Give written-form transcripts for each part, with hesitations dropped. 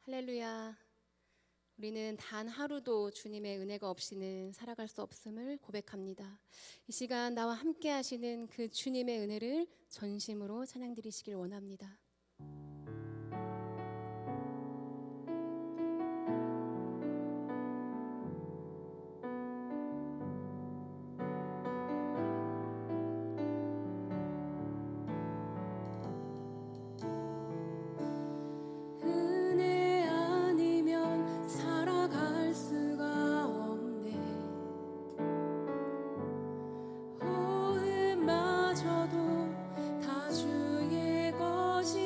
할렐루야. 우리는 단 하루도 주님의 은혜가 없이는 살아갈 수 없음을 고백합니다. 이 시간 나와 함께 하시는 그 주님의 은혜를 전심으로 찬양드리시길 원합니다. 은혜 아니면 살아갈 수가 없네. 호흡마저도 다 주의 것이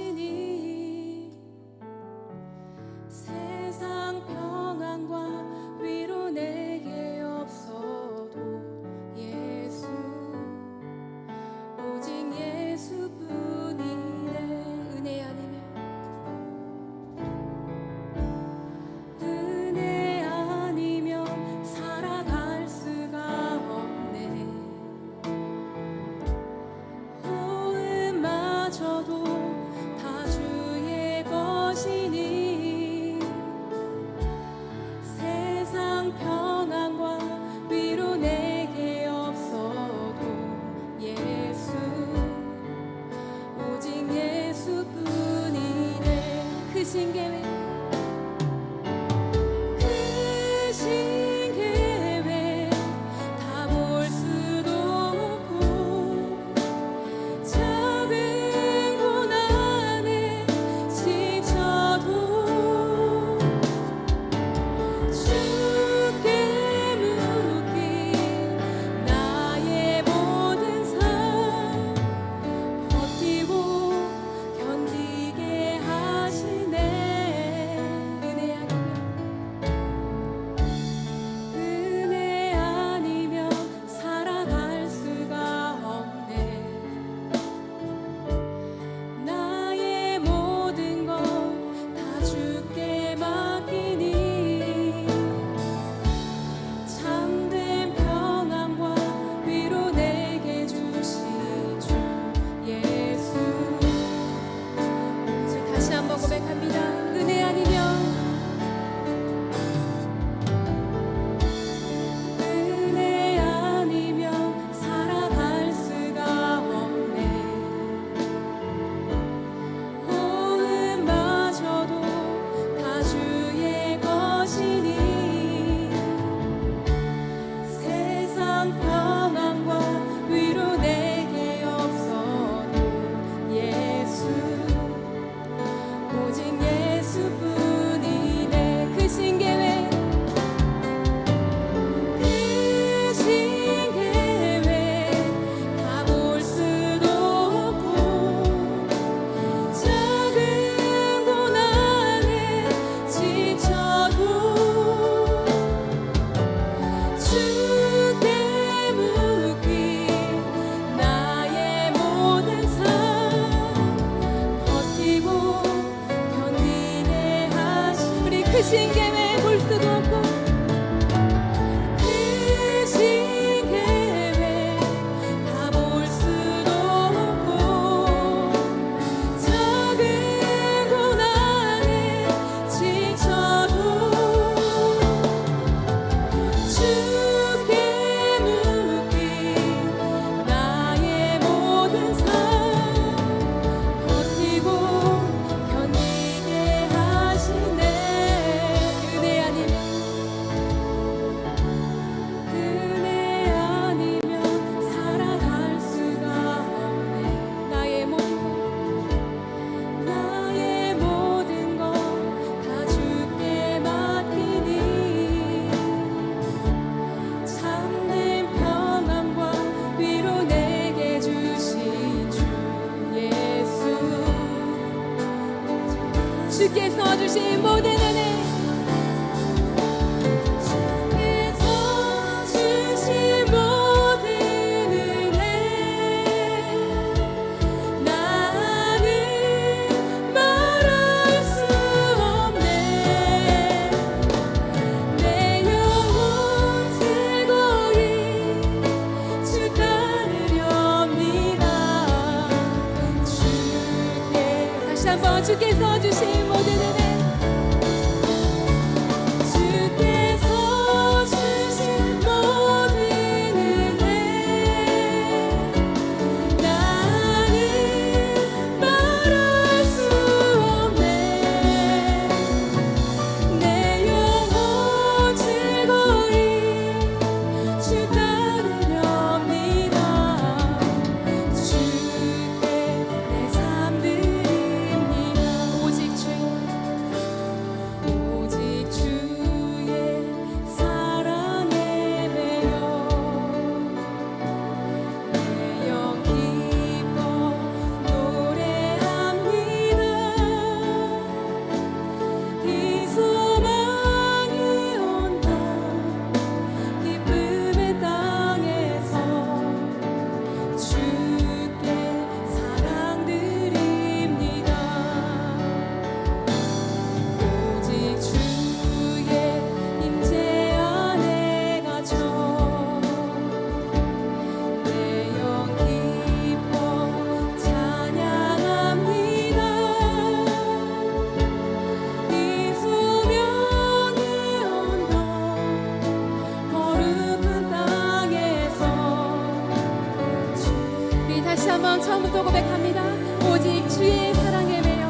한번 고백합니다. 오직 주의 사랑에 매여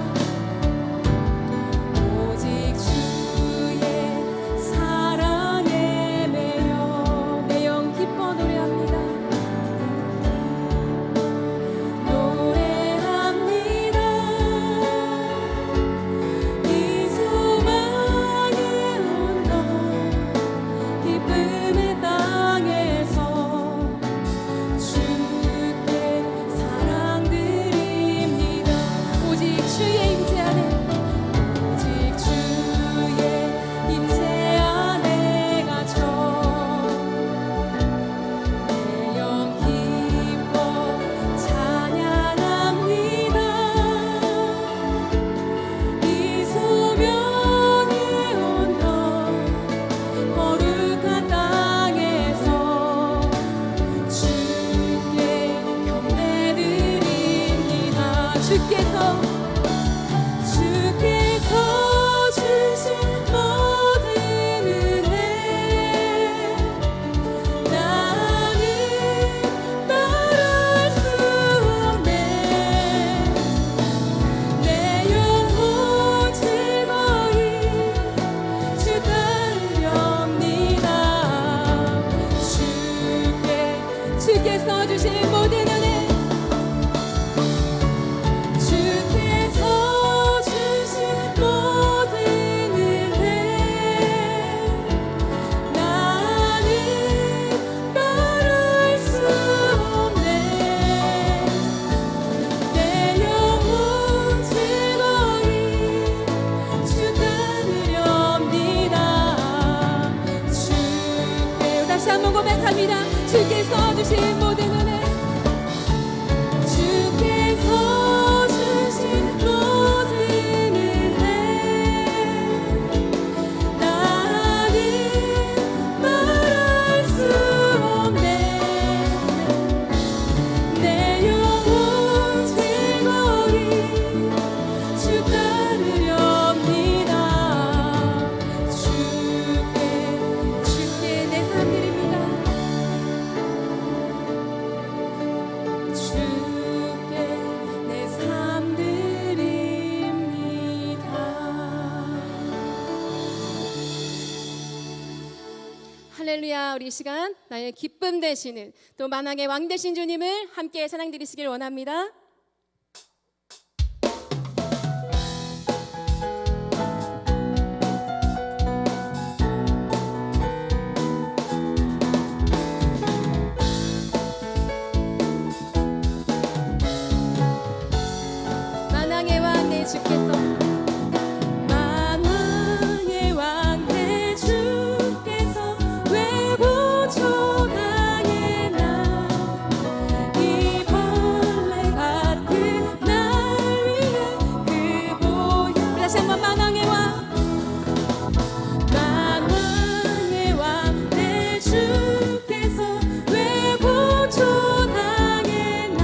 오직 주의 사랑에 매여 내 영 기뻐 노래합니다. 노래합니다. 이 수많은 언덕 기쁨의 땅에서 주께 사랑드립니다. 오직 주의 임재 안에 오직 주의 임재 안에 갇혀 내 영 기뻐 찬양합니다. 이 소명의 언덕 거룩한 땅에서 주께 경배드립니다. 주께서 주신 모든 은혜 나는 말할 수 없네. 내 영혼 즐거이 주 따르렵니다. 주께서 주신 모든 은혜 주께서 주신 모든 은혜 나는 말할 수 없네. 내 영혼 즐거이 주 따르렵니다. 주께 다시 한번 고백합니다. 주께서 주신 모든 은혜 주께서 주신 모든 은혜 나는 말할 수 없네. 내 영혼 즐거이 주 따르렵니다. 주께 내 삶 드립니다. 주께 내 삶 드립니다. 할렐루야. 우리 이 시간 나의 기쁨 되시는 또 만왕의 왕 되신 주님을 함께 찬양 드리시길 원합니다. 만왕의 왕 내 주께서 만왕의 왕 내 주께서 외부초 당에 나 이 벌레 같은 날 위해 그 보혈 다시 한번 만왕의 왕 내 주께서 외부초 당에 나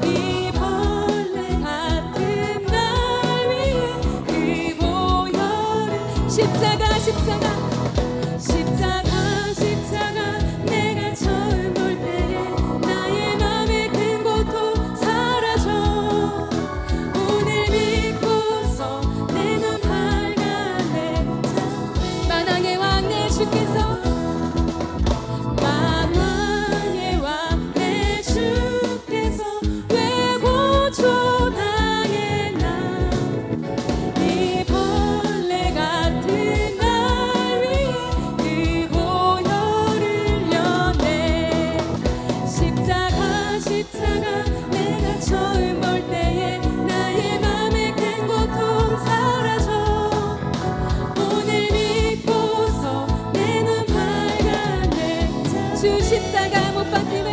이 벌레 같은 날 위해 그 보혈을 십자가 내가 처음 볼 때에 나의 맘의 큰 고통 사라져 오늘 믿고서 내 눈 밝아내 만왕의 왕 내 주께서 만왕의 왕 내 주께서 외고초 당에 나 이 벌레 같은 날 위해 그 보혈을 흘렸네. 십자가 내가 처음 볼 때에 나의 맘의 큰 고통 사라져 오늘 믿고서 내 눈 밝아내 주 십자가 못 박힘에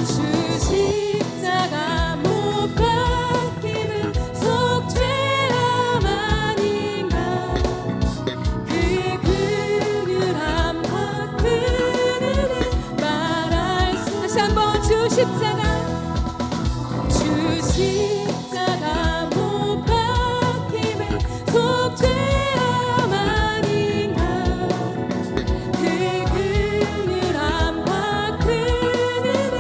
주 십자가 못 박힘은 속죄함 아닌가 그 그늘함과 그늘을 말할 수 다시 한번 주 십자가 못 박힘은 속죄함 아닌가 그 그늘함과 그늘을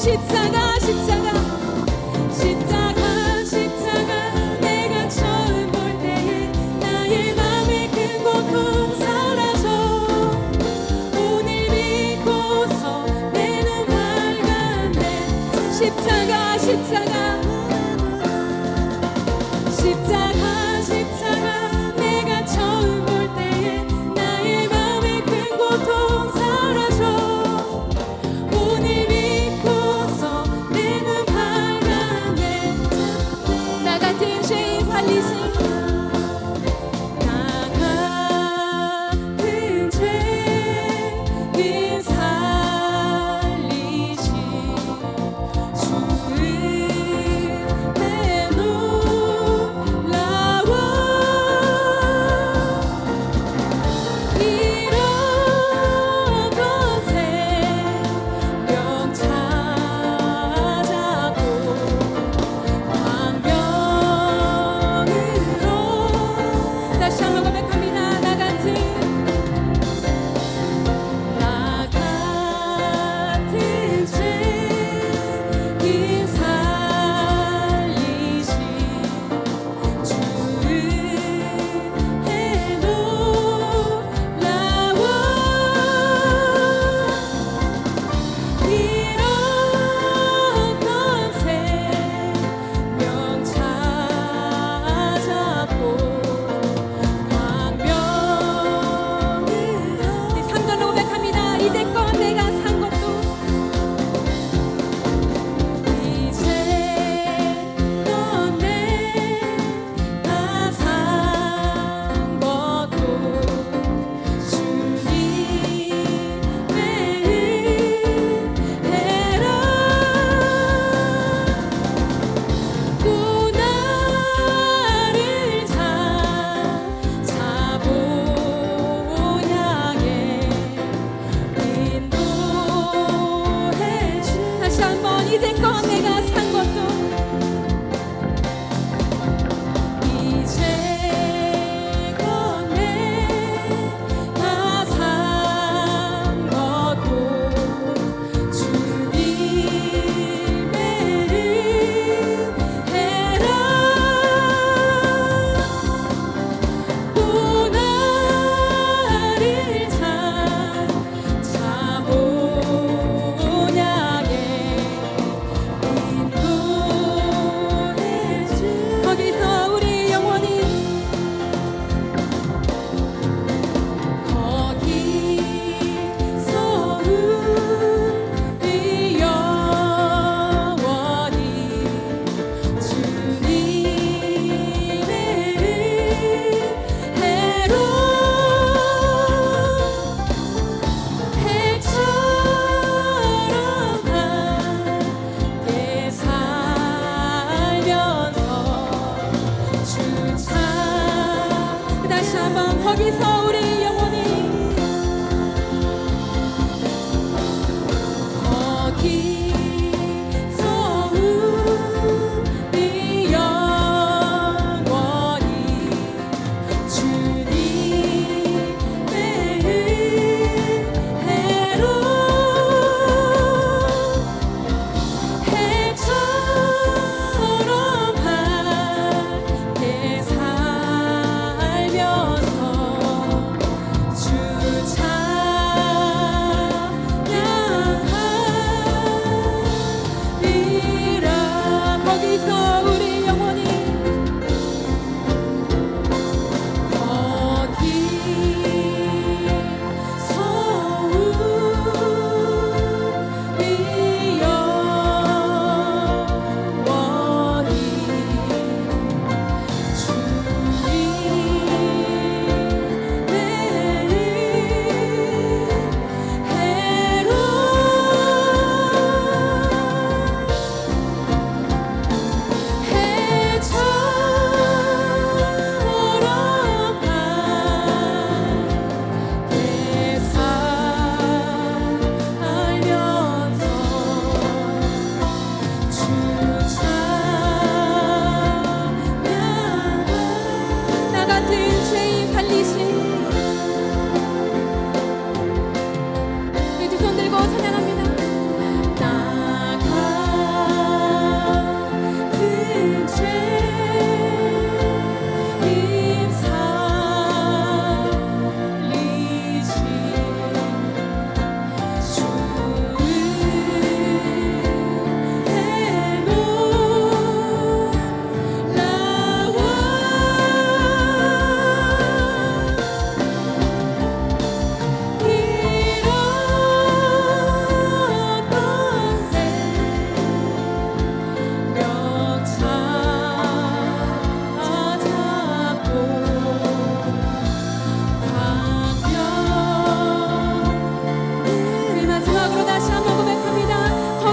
십자가 십자가 십자가 십자가 내가 처음 볼 때에 나의 맘의 큰 고통 사라져 오늘 믿고서 내 눈 밝았네 십자가 십자가 십자가 십자가 내가 처음 볼 때에 나의 맘의 큰 고통 사라져 오늘 믿고서 내 눈 밝았네 나 같은 죄인 살리신 나 같은 죄인 살리신 주의 놀라워 이런 것에 명 찾았고 광명으로 다시 한번 고백합니다 나 같은 죄인 살리신 주의 놀라워 이런 것에 명 찾았고 광명으로 네 삶들로 고백합니다 이제껏 내가 산 것도 이제껏 내가 산 것도 주님의 은혜라 또 나를 자본 향해 인도해 주 다시 한번 이제껏 내가 산 것도 이제껏 내가 산 것도 주님의 은혜라 또 나를 자본 향해 인도해 주 거기서 우리 영혼이 거기서 우리 영원히 주님의 은혜로 해처럼 함께 살면서 주차 다시 한번 거기서 우리 영혼이 거기서 우리 영원히 주님의 은혜로 해처럼 함께 살면서 주 찬양하리라 거기서 우리 영혼이 거기서 우리 영원히 찬양합니다. 나가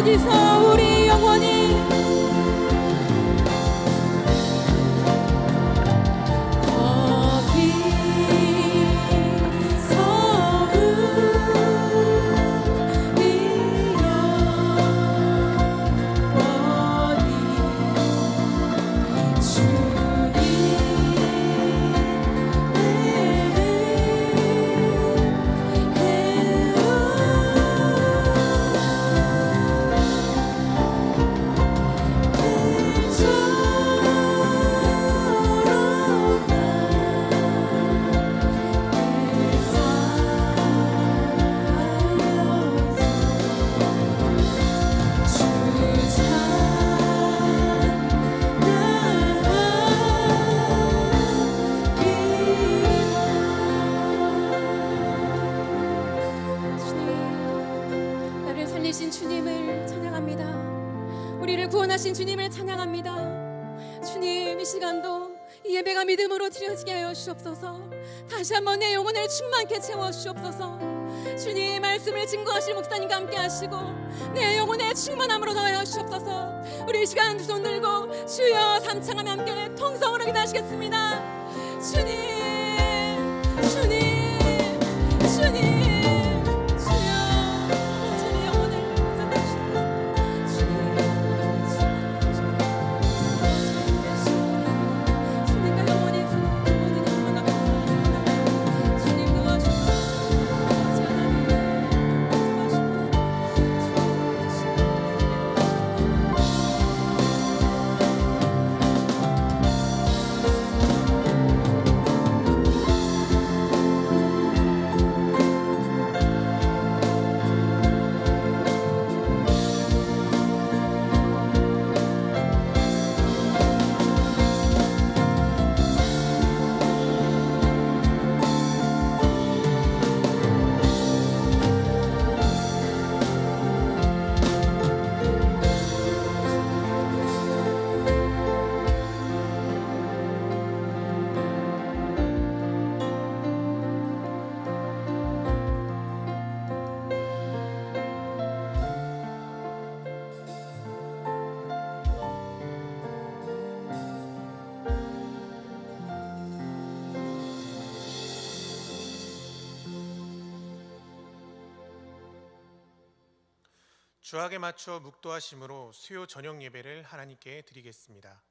어디서 우리 영혼이 주님을 찬양합니다. 우리를 구원하신 주님을 찬양합니다. 주님, 이 시간도 이 예배가 믿음으로 드려지게 하여 주옵소서. 다시 한번 내 영혼을 충만케 채워 주옵소서. 주님, 말씀을 증거하실 목사님과 함께 하시고 내 영혼의 충만함으로 더하여 주옵소서. 우리 이 시간 두 손 들고 주여 삼창하며 함께 통성으로 기도하시겠습니다. 주님, 주님, 주님, 주악에 맞춰 묵도하심으로 수요 저녁 예배를 하나님께 드리겠습니다.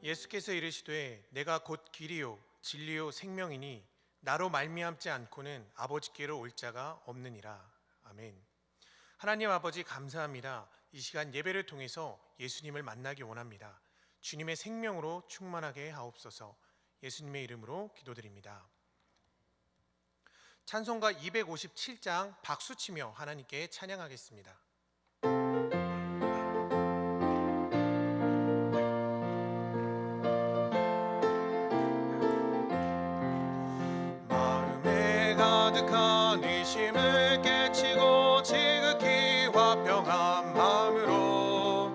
예수께서 이르시되 내가 곧 길이요 진리요 생명이니 나로 말미암지 않고는 아버지께로 올 자가 없느니라. 아멘. 하나님 아버지, 감사합니다. 이 시간 예배를 통해서 예수님을 만나기 원합니다. 주님의 생명으로 충만하게 하옵소서. 예수님의 이름으로 기도드립니다. 찬송가 257장 박수치며 하나님께 찬양하겠습니다. 가득한 의심을 깨치고 지극히 화평한 마음으로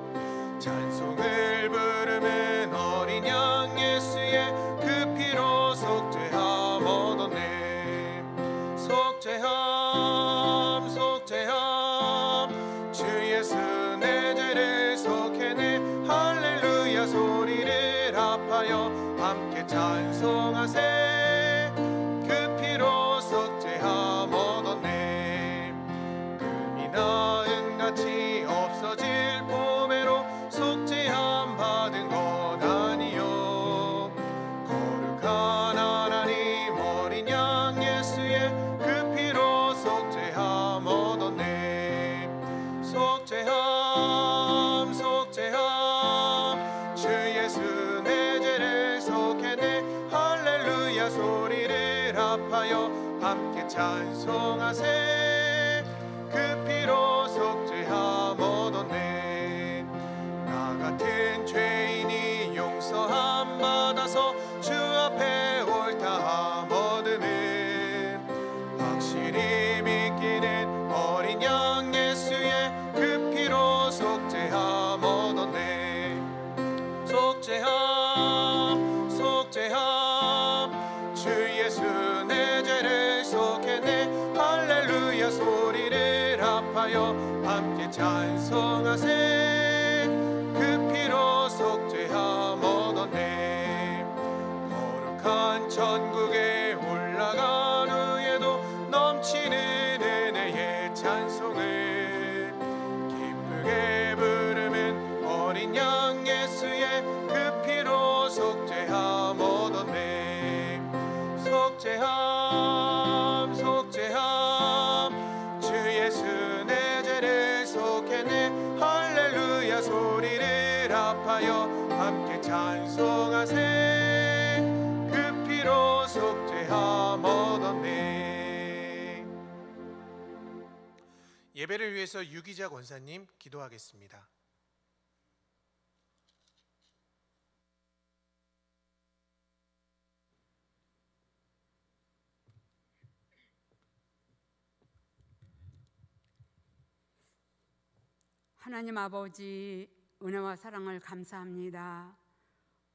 찬송을 부르는 어린 양 예수의 그 피로 속죄함 얻었네. 속죄함 속죄함 주 예수 내 죄를 속해내. 할렐루야 소리를 합하여 함께 찬송하세. 끝이 없어질 보배로 속죄함 받은 것 아니요. 거룩한 하나님 어린 양 예수의 그 피로 속죄함 얻었네. 속죄함 속죄함 주 예수 내 죄를 속해내. 할렐루야 소리를 합하여 함께 찬송하세. 그 피로 속죄함 얻었네. 나 같은 죄인이 용서함 받아서 주 앞에 옳다함 얻음은 확실히 믿기는 합하여 함께 찬송하세. 그 피로 속죄함 얻었네. 거룩한 천국에 올라간 후에도 넘치는 은혜의 찬송을 기쁘게 부르는 어린 양 예수의 그 피로 속죄함 얻었네. 속죄함 속죄함 주 예수 내 죄를 속했네. 할렐루야 소리를 합하여 함께 찬송하세. 그 피로 속죄함 얻었네. 예배를 위해서 유기자 권사님 기도하겠습니다. 하나님 아버지, 은혜와 사랑을 감사합니다.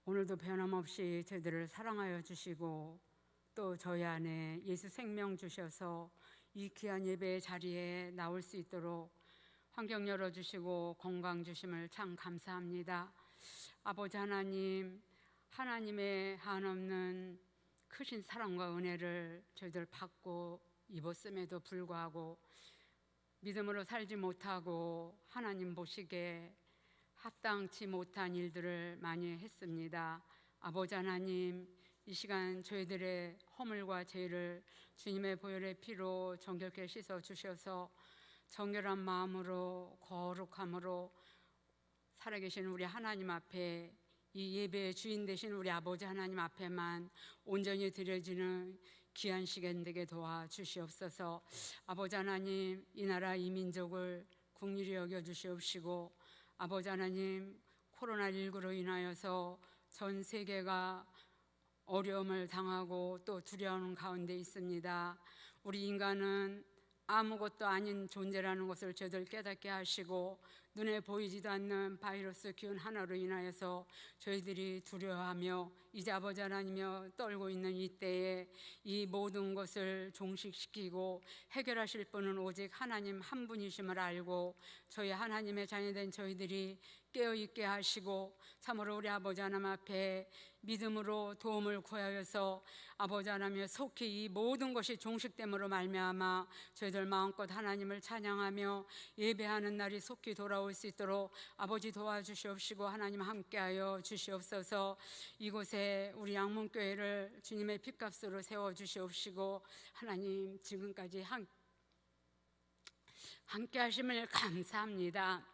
오늘도 변함없이 저희들을 사랑하여 주시고 또 저희 안에 예수 생명 주셔서 이 귀한 예배의 자리에 나올 수 있도록 환경 열어주시고 건강 주심을 참 감사합니다. 아버지 하나님, 하나님의 한없는 크신 사랑과 은혜를 저희들 받고 입었음에도 불구하고 믿음으로 살지 못하고 하나님 보시기에 합당치 못한 일들을 많이 했습니다. 아버지 하나님, 이 시간 저희들의 허물과 죄를 주님의 보혈의 피로 정결케 씻어 주셔서 정결한 마음으로 거룩함으로 살아계신 우리 하나님 앞에, 이 예배의 주인 되신 우리 아버지 하나님 앞에만 온전히 드려지는 귀한 시간 되게 도와주시옵소서. 아버지 하나님, 이 나라 이 민족을 긍휼히 여겨주시옵시고, 아버지 하나님, 코로나19로 인하여서 전 세계가 어려움을 당하고 또 두려움 가운데 있습니다. 우리 인간은 아무것도 아닌 존재라는 것을 저희들 깨닫게 하시고, 눈에 보이지도 않는 바이러스 기운 하나로 인하여서 저희들이 두려워하며 이제 아버지 하나님이여 떨고 있는 이때에 이 모든 것을 종식시키고 해결하실 분은 오직 하나님 한 분이심을 알고 저희 하나님의 자녀된 저희들이 깨어있게 하시고 참으로 우리 아버지 하나님 앞에 믿음으로 도움을 구하여서 아버지 하나님의 속히 이 모든 것이 종식됨으로 말미암아 저희들 마음껏 하나님을 찬양하며 예배하는 날이 속히 돌아올 수 있도록 아버지 도와주시옵시고 하나님 함께하여 주시옵소서. 이곳에 우리 양문교회를 주님의 핏값으로 세워주시옵시고 하나님 지금까지 함께 하심을 감사합니다.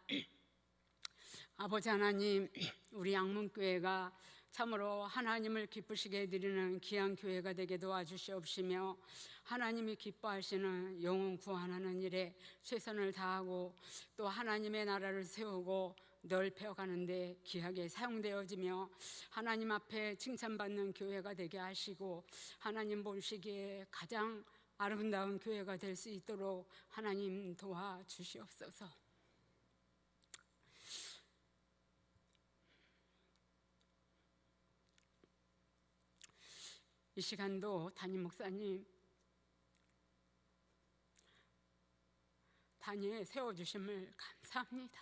아버지 하나님, 우리 양문교회가 참으로 하나님을 기쁘시게 해드리는 귀한 교회가 되게 도와주시옵시며 하나님이 기뻐하시는 영혼 구원하는 일에 최선을 다하고 또 하나님의 나라를 세우고 넓혀가는 데 귀하게 사용되어지며 하나님 앞에 칭찬받는 교회가 되게 하시고 하나님 보시기에 가장 아름다운 교회가 될 수 있도록 하나님 도와주시옵소서. 이 시간도 담임 목사님 단위에 세워주심을 감사합니다.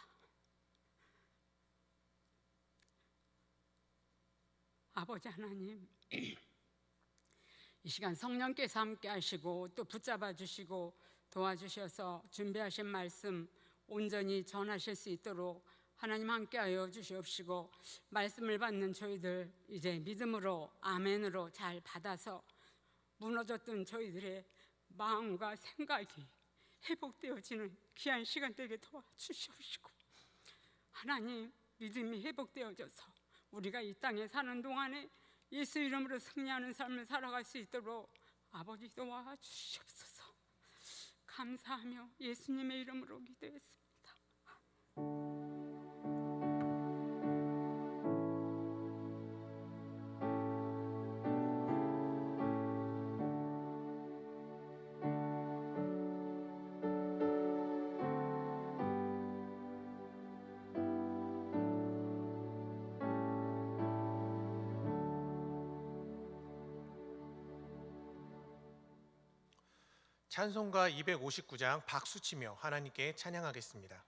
아버지 하나님, 이 시간 성령께서 함께 하시고 또 붙잡아 주시고 도와주셔서 준비하신 말씀 온전히 전하실 수 있도록 하나님 함께하여 주시옵시고 말씀을 받는 저희들 이제 믿음으로 아멘으로 잘 받아서 무너졌던 저희들의 마음과 생각이 회복되어지는 귀한 시간 되게 도와주시옵시고 하나님 믿음이 회복되어져서 우리가 이 땅에 사는 동안에 예수 이름으로 승리하는 삶을 살아갈 수 있도록 아버지 도와주시옵소서. 감사하며 예수님의 이름으로 기도했습니다. 찬송가 259장 박수치며 하나님께 찬양하겠습니다.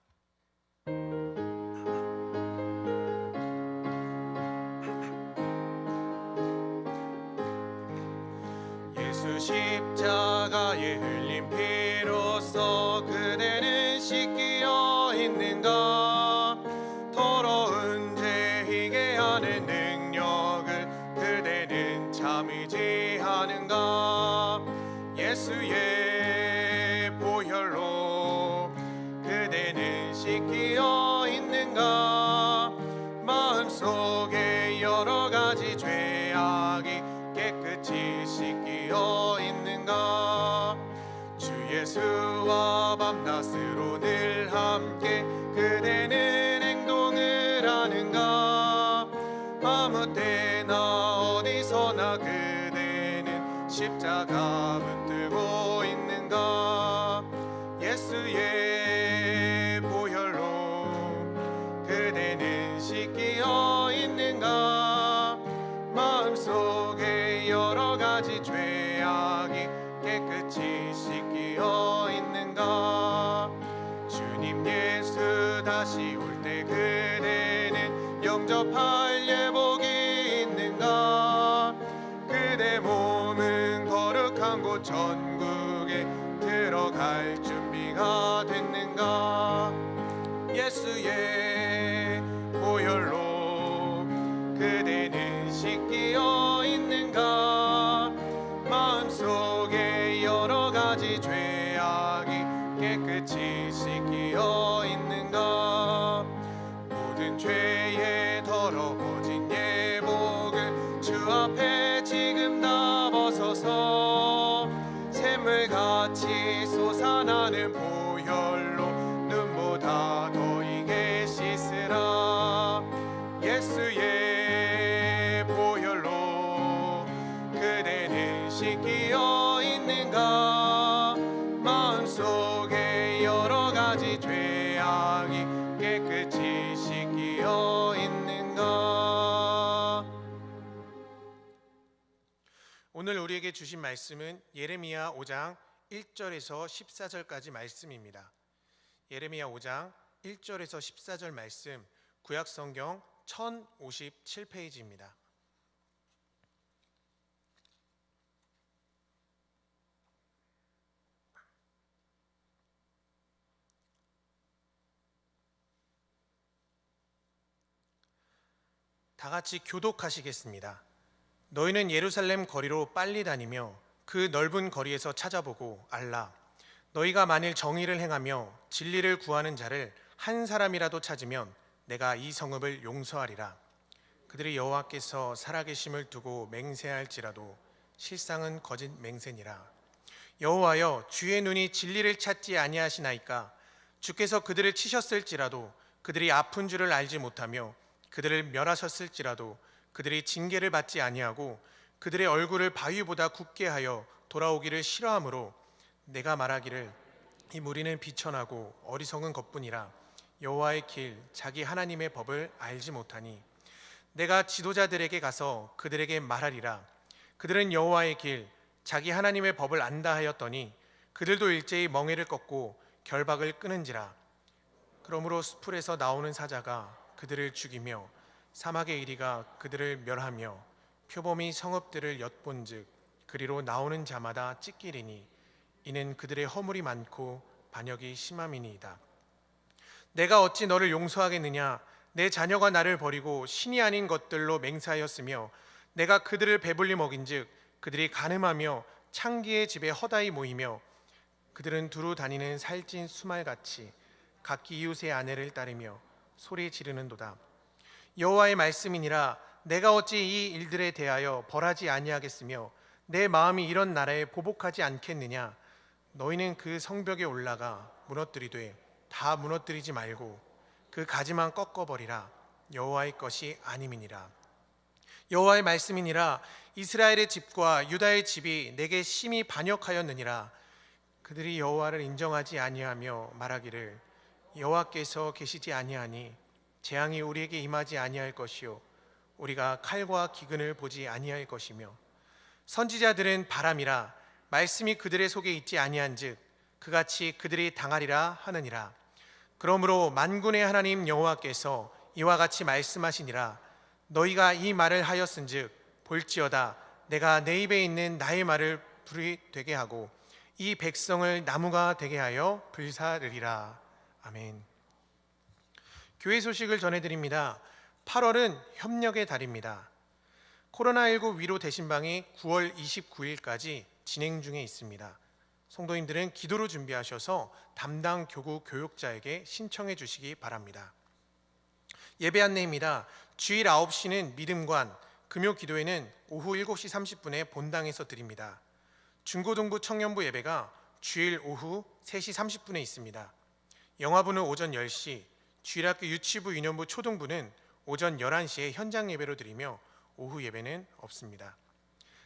예수 십자가에 흘린 피로써 그대는 씻기어 있는가? 더러운 죄 희게 하는 능력을 그대는 참 의지하는가? 예수의 보혈로 그대는 씻기어 있는가? 마음속에 여러 가지 죄악이 깨끗이 씻기어 있는가? 주 예수와 밤낮으로 늘 함께 그대는 행동을 하는가? 아무 때나 어디서나 그대는 십자가 붙들고 있는가? 예수의 보혈로 그대는 씻기어 있는가? 마음속에 여러 가지 죄악이 깨끗이 씻기어 있는가? 주님 예수 다시 올 때 그대는 영접할 예복이 있는가? 그대 몸은 거룩한 곳 천국에 들어갈 준비가 됐는가? 예수의 보혈로 그대는 씻기어 있는가? 마음속에 여러 가지 죄악이 깨끗이 씻기어 있는가? 모든 죄에 더러워진 예복을 주 앞에 지금 다 벗어서 샘물같이 솟아나는 보혈로 눈보다 더 이게 씻으라. 예수의 보혈로 그대는 씻기어 있는가? 마음속에 여러 가지 죄악이 깨끗이 씻기어 있는가? 오늘 우리에게 주신 말씀은 예레미야 5장 1절에서 14절까지 말씀입니다. 예레미야 5장 1절에서 14절 말씀, 구약성경 1057페이지입니다. 다 같이 교독하시겠습니다. 너희는 예루살렘 거리로 빨리 다니며 그 넓은 거리에서 찾아보고 알라. 너희가 만일 정의를 행하며 진리를 구하는 자를 한 사람이라도 찾으면 내가 이 성읍을 용서하리라. 그들이 여호와께서 살아계심을 두고 맹세할지라도 실상은 거짓 맹세니라. 여호와여, 주의 눈이 진리를 찾지 아니하시나이까? 주께서 그들을 치셨을지라도 그들이 아픈 줄을 알지 못하며 그들을 멸하셨을지라도 그들이 징계를 받지 아니하고 그들의 얼굴을 바위보다 굽게 하여 돌아오기를 싫어하므로 내가 말하기를 이 무리는 비천하고 어리석은 것뿐이라. 여호와의 길 자기 하나님의 법을 알지 못하니 내가 지도자들에게 가서 그들에게 말하리라. 그들은 여호와의 길 자기 하나님의 법을 안다 하였더니 그들도 일제히 멍에를 꺾고 결박을 끊은지라. 그러므로 수풀에서 나오는 사자가 그들을 죽이며 사막의 이리가 그들을 멸하며 표범이 성읍들을 엿본즉 그리로 나오는 자마다 찢기리니 이는 그들의 허물이 많고 반역이 심함이니이다. 내가 어찌 너를 용서하겠느냐? 내 자녀가 나를 버리고 신이 아닌 것들로 맹세하였으며 내가 그들을 배불리 먹인즉 그들이 간음하며 창기의 집에 허다히 모이며 그들은 두루 다니는 살찐 수말같이 각기 이웃의 아내를 따르며 소리 지르는도다. 여호와의 말씀이니라. 내가 어찌 이 일들에 대하여 벌하지 아니하겠으며 내 마음이 이런 나라에 보복하지 않겠느냐? 너희는 그 성벽에 올라가 무너뜨리되 다 무너뜨리지 말고 그 가지만 꺾어버리라. 여호와의 것이 아님이니라. 여호와의 말씀이니라. 이스라엘의 집과 유다의 집이 내게 심히 반역하였느니라. 그들이 여호와를 인정하지 아니하며 말하기를 여호와께서 계시지 아니하니 재앙이 우리에게 임하지 아니할 것이요 우리가 칼과 기근을 보지 아니할 것이며 선지자들은 바람이라. 말씀이 그들의 속에 있지 아니한즉 그같이 그들이 당하리라 하느니라. 그러므로 만군의 하나님 여호와께서 이와 같이 말씀하시니라. 너희가 이 말을 하였은즉 볼지어다 내가 내 입에 있는 나의 말을 불이 되게 하고 이 백성을 나무가 되게 하여 불사르리라. 아멘. 교회 소식을 전해드립니다. 8월은 협력의 달입니다. 코로나19 위로 대신방이 9월 29일까지 진행 중에 있습니다. 성도님들은 기도로 준비하셔서 담당 교구 교육자에게 신청해 주시기 바랍니다. 예배 안내입니다. 주일 9시는 믿음관, 금요 기도회는 오후 7시 30분에 본당에서 드립니다. 중고등부 청년부 예배가 주일 오후 3시 30분에 있습니다. 영화부는 오전 10시, 주일학교 유치부 유년부 초등부는 오전 11시에 현장 예배로 드리며 오후 예배는 없습니다.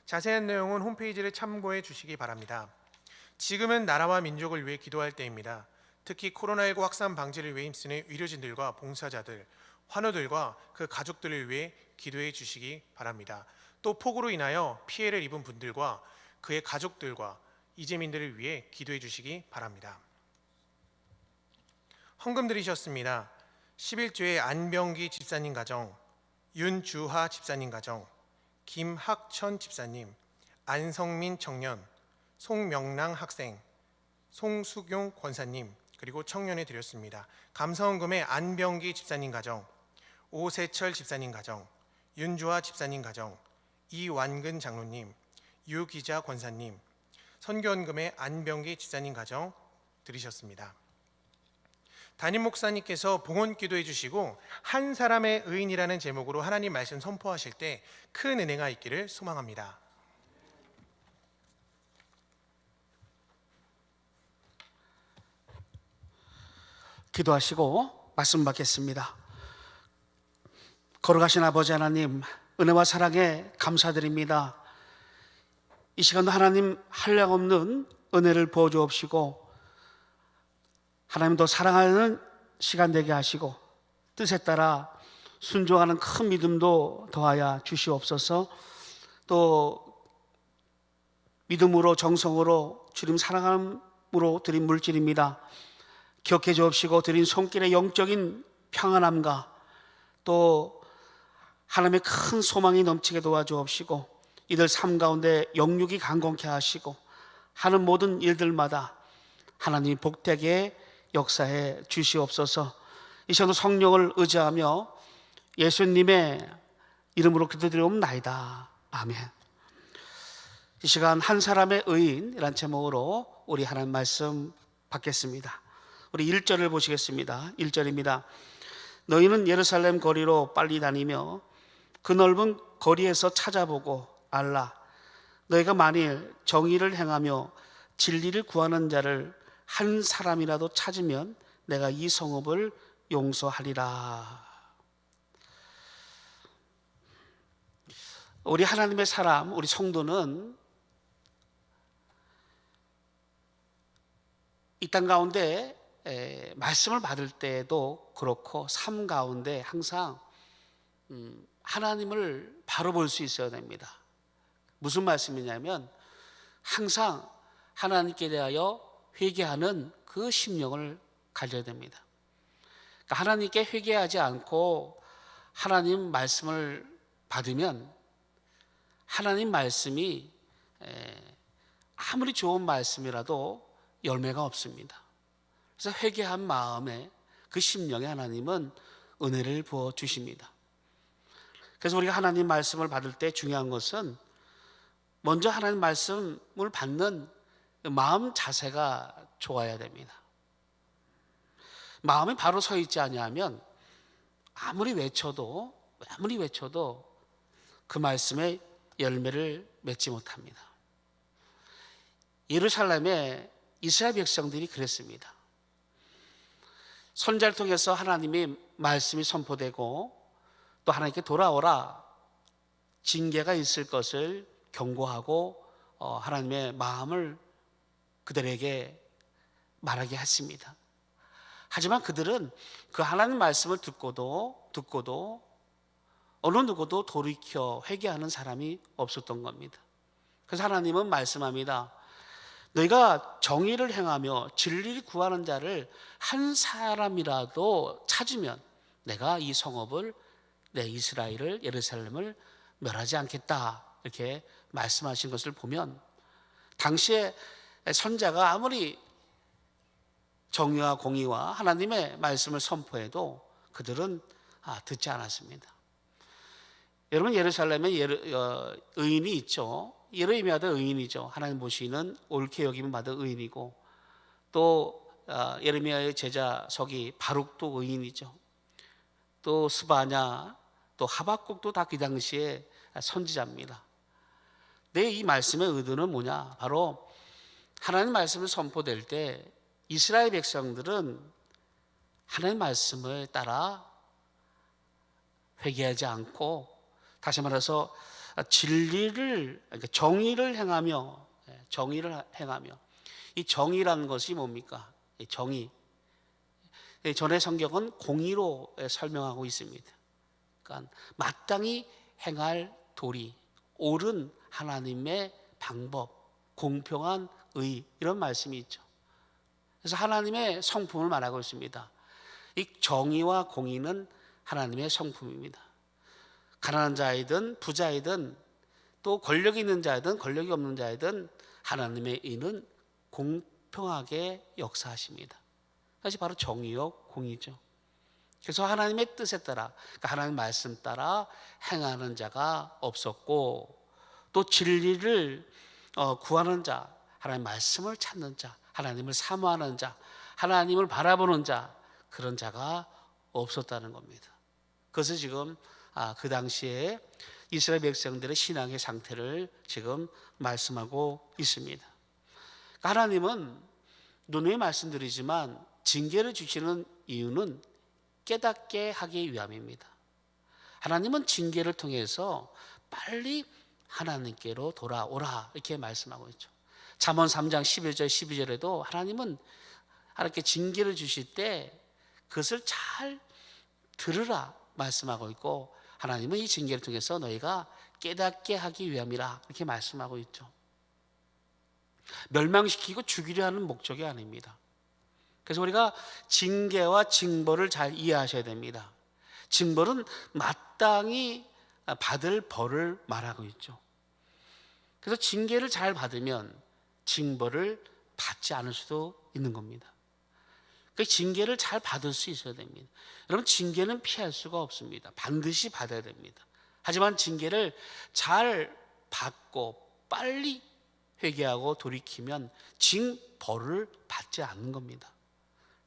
자세한 내용은 홈페이지를 참고해 주시기 바랍니다. 지금은 나라와 민족을 위해 기도할 때입니다. 특히 코로나19 확산 방지를 위해 힘쓰는 의료진들과 봉사자들, 환우들과 그 가족들을 위해 기도해 주시기 바랍니다. 또 폭우로 인하여 피해를 입은 분들과 그의 가족들과 이재민들을 위해 기도해 주시기 바랍니다. 헌금 드리셨습니다. 11조의 안병기 집사님 가정, 윤주하 집사님 가정, 김학천 집사님, 안성민 청년, 송명랑 학생, 송수경 권사님, 그리고 청년에 드렸습니다. 감사헌금의 안병기 집사님 가정, 오세철 집사님 가정, 윤주하 집사님 가정, 이완근 장로님, 유기자 권사님, 선교헌금의 안병기 집사님 가정 드리셨습니다. 담임 목사님께서 봉헌 기도해 주시고 한 사람의 의인이라는 제목으로 하나님 말씀 선포하실 때 큰 은혜가 있기를 소망합니다. 기도하시고 말씀 받겠습니다. 걸어가신 아버지 하나님, 은혜와 사랑에 감사드립니다. 이 시간도 하나님 한량없는 은혜를 부어주옵시고 하나님도 사랑하는 시간 되게 하시고 뜻에 따라 순종하는 큰 믿음도 더하여 주시옵소서. 또 믿음으로 정성으로 주님 사랑함으로 드린 물질입니다. 기억해 주옵시고 드린 손길의 영적인 평안함과 또 하나님의 큰 소망이 넘치게 도와주옵시고 이들 삶 가운데 영육이 강건케 하시고 하는 모든 일들마다 하나님 복되게 역사해 주시옵소서. 이 시간도 성령을 의지하며 예수님의 이름으로 기도드리옵나이다. 아멘. 이 시간 한 사람의 의인이란 제목으로 우리 하나님 말씀 받겠습니다. 우리 1절을 보시겠습니다. 1절입니다. 너희는 예루살렘 거리로 빨리 다니며 그 넓은 거리에서 찾아보고 알라. 너희가 만일 정의를 행하며 진리를 구하는 자를 한 사람이라도 찾으면 내가 이 성읍을 용서하리라. 우리 하나님의 사람, 우리 성도는 이 땅 가운데 말씀을 받을 때도 그렇고 삶 가운데 항상 하나님을 바로 볼 수 있어야 됩니다. 무슨 말씀이냐면 항상 하나님께 대하여 회개하는 그 심령을 가져야 됩니다. 그러니까 하나님께 회개하지 않고 하나님 말씀을 받으면 하나님 말씀이 아무리 좋은 말씀이라도 열매가 없습니다. 그래서 회개한 마음에 그 심령에 하나님은 은혜를 부어 주십니다. 그래서 우리가 하나님 말씀을 받을 때 중요한 것은 먼저 하나님 말씀을 받는 마음 자세가 좋아야 됩니다. 마음이 바로 서 있지 아니하면 아무리 외쳐도 그 말씀에 열매를 맺지 못합니다. 예루살렘의 이스라엘 백성들이 그랬습니다. 선지자를 통해서 하나님의 말씀이 선포되고 또 하나님께 돌아오라 징계가 있을 것을 경고하고 하나님의 마음을 그들에게 말하게 했습니다. 하지만 그들은 그 하나님 말씀을 듣고도 어느 누구도 돌이켜 회개하는 사람이 없었던 겁니다. 그래서 하나님은 말씀합니다. 너희가 정의를 행하며 진리를 구하는 자를 한 사람이라도 찾으면 내가 이 성읍을, 내 이스라엘을, 예루살렘을 멸하지 않겠다, 이렇게 말씀하신 것을 보면, 당시에 선자가 아무리 정의와 공의와 하나님의 말씀을 선포해도 그들은 듣지 않았습니다. 여러분, 예루살렘에 의인이 있죠. 예레미야도 의인이죠. 하나님 보시는 옳게 여김을 받은 의인이고, 또 예레미야의 제자 서기 바룩도 의인이죠. 또 스바냐, 또 하박국도 다 그 당시에 선지자입니다. 내 이 말씀의 의도는 뭐냐? 바로 하나님 말씀을 선포될 때 이스라엘 백성들은 하나님 말씀을 따라 회개하지 않고, 다시 말해서 진리를, 그러니까 정의를 행하며, 이 정의라는 것이 뭡니까? 이 정의. 전의 성경은 공의로 설명하고 있습니다. 그러니까 마땅히 행할 도리, 옳은 하나님의 방법, 공평한 의, 이런 말씀이 있죠. 그래서 하나님의 성품을 말하고 있습니다. 이 정의와 공의는 하나님의 성품입니다. 가난한 자이든 부자이든, 또 권력이 있는 자이든 권력이 없는 자이든 하나님의 의는 공평하게 역사하십니다. 그것이 바로 정의요 공의죠. 그래서 하나님의 뜻에 따라, 그러니까 하나님 말씀 따라 행하는 자가 없었고, 또 진리를 구하는 자, 하나님 말씀을 찾는 자, 하나님을 사모하는 자, 하나님을 바라보는 자, 그런 자가 없었다는 겁니다. 그것을 지금 그 당시에 이스라엘 백성들의 신앙의 상태를 지금 말씀하고 있습니다. 그러니까 하나님은 누누이 말씀드리지만 징계를 주시는 이유는 깨닫게 하기 위함입니다. 하나님은 징계를 통해서 빨리 하나님께로 돌아오라, 이렇게 말씀하고 있죠. 잠언 3장 11절 12절에도 하나님은 이렇게 징계를 주실 때 그것을 잘 들으라 말씀하고 있고, 하나님은 이 징계를 통해서 너희가 깨닫게 하기 위함이라, 이렇게 말씀하고 있죠. 멸망시키고 죽이려 하는 목적이 아닙니다. 그래서 우리가 징계와 징벌을 잘 이해하셔야 됩니다. 징벌은 마땅히 받을 벌을 말하고 있죠. 그래서 징계를 잘 받으면 징벌을 받지 않을 수도 있는 겁니다. 그 징계를 잘 받을 수 있어야 됩니다. 여러분, 징계는 피할 수가 없습니다. 반드시 받아야 됩니다. 하지만 징계를 잘 받고 빨리 회개하고 돌이키면 징벌을 받지 않는 겁니다.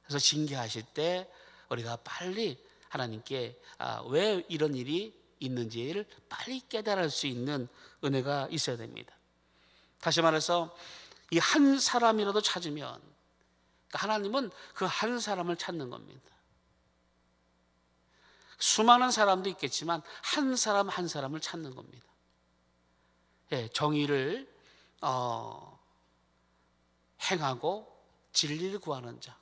그래서 징계하실 때 우리가 빨리 하나님께 왜 이런 일이 있는지를 빨리 깨달을 수 있는 은혜가 있어야 됩니다. 다시 말해서 이 한 사람이라도 찾으면, 하나님은 그 한 사람을 찾는 겁니다. 수많은 사람도 있겠지만 한 사람 한 사람을 찾는 겁니다. 정의를 행하고 진리를 구하는 자,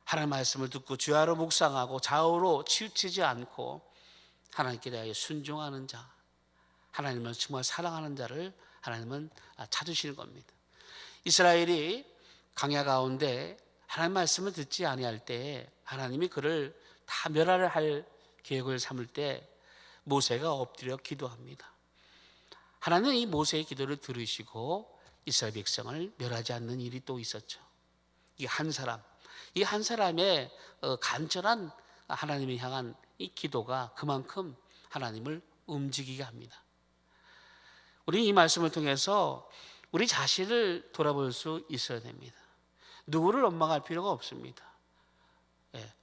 하나님의 말씀을 듣고 주야로 묵상하고 좌우로 치우치지 않고 하나님께 대하여 순종하는 자, 하나님을 정말 사랑하는 자를 하나님은 찾으시는 겁니다. 이스라엘이 광야 가운데 하나님 말씀을 듣지 아니할 때 하나님이 그를 다 멸하려 할 계획을 삼을 때 모세가 엎드려 기도합니다. 하나님은 이 모세의 기도를 들으시고 이스라엘 백성을 멸하지 않는 일이 또 있었죠. 이 한 사람의 간절한 하나님을 향한 이 기도가 그만큼 하나님을 움직이게 합니다. 우리 이 말씀을 통해서 우리 자신을 돌아볼 수 있어야 됩니다. 누구를 원망할 필요가 없습니다.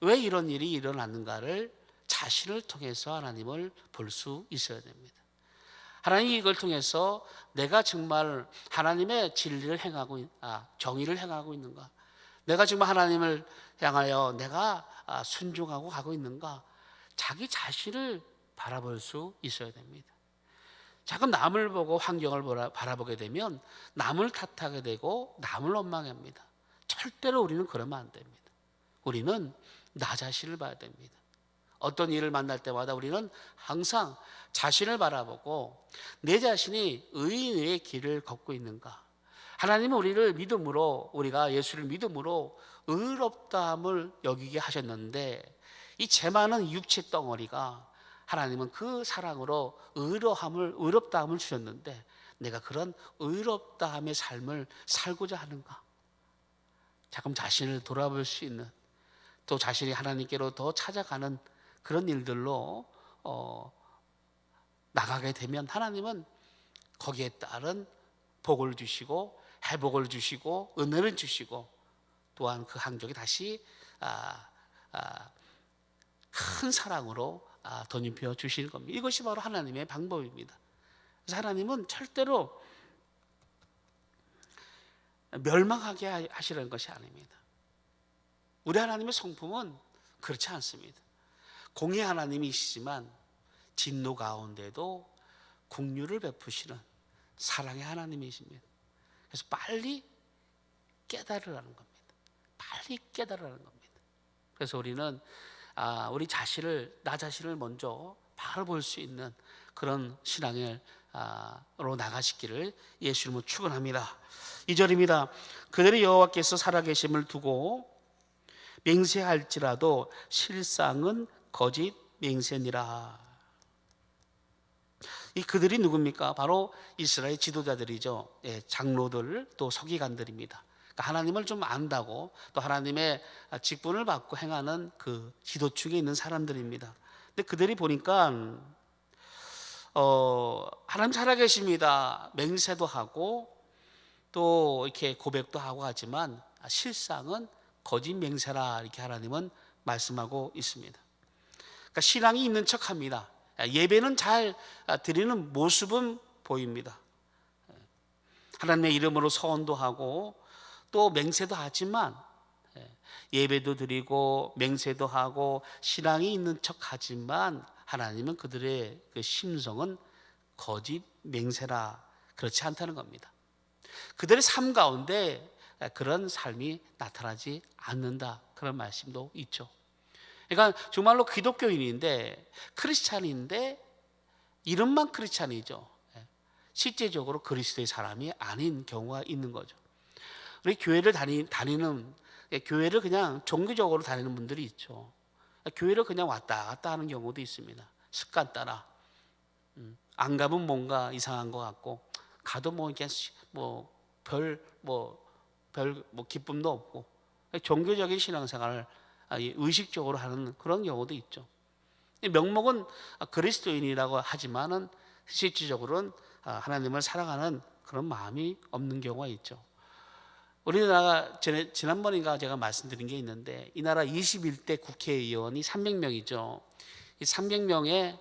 왜 이런 일이 일어났는가를 자신을 통해서 하나님을 볼 수 있어야 됩니다. 하나님이 이걸 통해서 내가 정말 하나님의 진리를 행하고, 정의를 행하고 있는가, 내가 정말 하나님을 향하여 내가 순종하고 가고 있는가, 자기 자신을 바라볼 수 있어야 됩니다. 자꾸 남을 보고 환경을 바라보게 되면 남을 탓하게 되고 남을 원망합니다. 절대로 우리는 그러면 안 됩니다. 우리는 나 자신을 봐야 됩니다. 어떤 일을 만날 때마다 우리는 항상 자신을 바라보고 내 자신이 의인의 길을 걷고 있는가, 하나님은 우리를 믿음으로, 우리가 예수를 믿음으로 의롭다함을 여기게 하셨는데, 이 죄많은 육체 덩어리가 하나님은 그 사랑으로 의롭다함을 주셨는데, 내가 그런 의롭다함의 삶을 살고자 하는가? 자꾸 자신을 돌아볼 수 있는, 또 자신이 하나님께로 더 찾아가는 그런 일들로 나가게 되면 하나님은 거기에 따른 복을 주시고 회복을 주시고 은혜를 주시고, 또한 그 항족이 다시 큰 사랑으로 덧입혀 주시는 겁니다. 이것이 바로 하나님의 방법입니다. 그래서 하나님은 절대로 멸망하게 하시려는 것이 아닙니다. 우리 하나님의 성품은 그렇지 않습니다. 공의 하나님이시지만 진노 가운데도 긍휼을 베푸시는 사랑의 하나님이십니다. 그래서 빨리 깨달으라는 겁니다. 빨리 깨달으라는 겁니다. 그래서 우리는 우리 자신을, 나 자신을 먼저 바로 볼 수 있는 그런 신앙으로 나가시기를 예수님으로 축원합니다. 2절입니다. 그들이 여호와께서 살아계심을 두고 맹세할지라도 실상은 거짓 맹세니라. 이 그들이 누굽니까? 바로 이스라엘 지도자들이죠. 장로들, 또 서기관들입니다. 그러니까 하나님을 좀 안다고, 또 하나님의 직분을 받고 행하는 그 지도축에 있는 사람들입니다. 근데 그들이 보니까 하나님 살아계십니다. 맹세도 하고 또 이렇게 고백도 하고 하지만 실상은 거짓 맹세라, 이렇게 하나님은 말씀하고 있습니다. 그러니까 신앙이 있는 척합니다. 예배는 잘 드리는 모습은 보입니다. 하나님의 이름으로 서원도 하고 또 맹세도 하지만, 예배도 드리고 맹세도 하고 신앙이 있는 척하지만 하나님은 그들의 그 심성은 거짓 맹세라, 그렇지 않다는 겁니다. 그들의 삶 가운데 그런 삶이 나타나지 않는다, 그런 말씀도 있죠. 그러니까 정말로 기독교인인데, 크리스찬인데 이름만 크리스찬이죠. 실제적으로 그리스도의 사람이 아닌 경우가 있는 거죠. 우리 교회를 다니는, 교회를 그냥 종교적으로 다니는 분들이 있죠. 교회를 그냥 왔다 갔다 하는 경우도 있습니다. 습관 따라. 안 가면 뭔가 이상한 것 같고, 가도 별 기쁨도 없고, 종교적인 신앙생활을 의식적으로 하는 그런 경우도 있죠. 명목은 그리스도인이라고 하지만은 실질적으로는 하나님을 사랑하는 그런 마음이 없는 경우가 있죠. 우리나라가 지난번인가 제가 말씀드린 게 있는데, 이 나라 21대 국회의원이 300명이죠. 이 300명의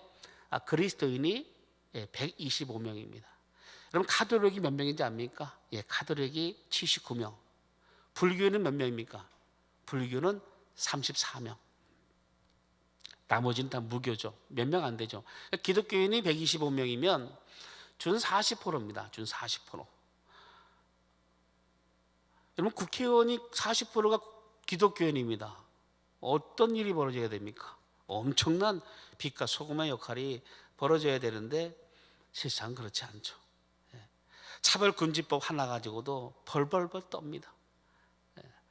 그리스도인이 125명입니다. 그럼 카톨릭이 몇 명인지 압니까? 카톨릭이 79명. 불교는 몇 명입니까? 불교는 34명. 나머지는 다 무교죠. 몇 명 안 되죠. 기독교인이 125명이면 준 40%입니다. 준 40%. 여러분, 국회의원이 40%가 기독교인입니다. 어떤 일이 벌어져야 됩니까? 엄청난 빛과 소금의 역할이 벌어져야 되는데 실상 그렇지 않죠. 차별금지법 하나 가지고도 벌벌벌 떱니다.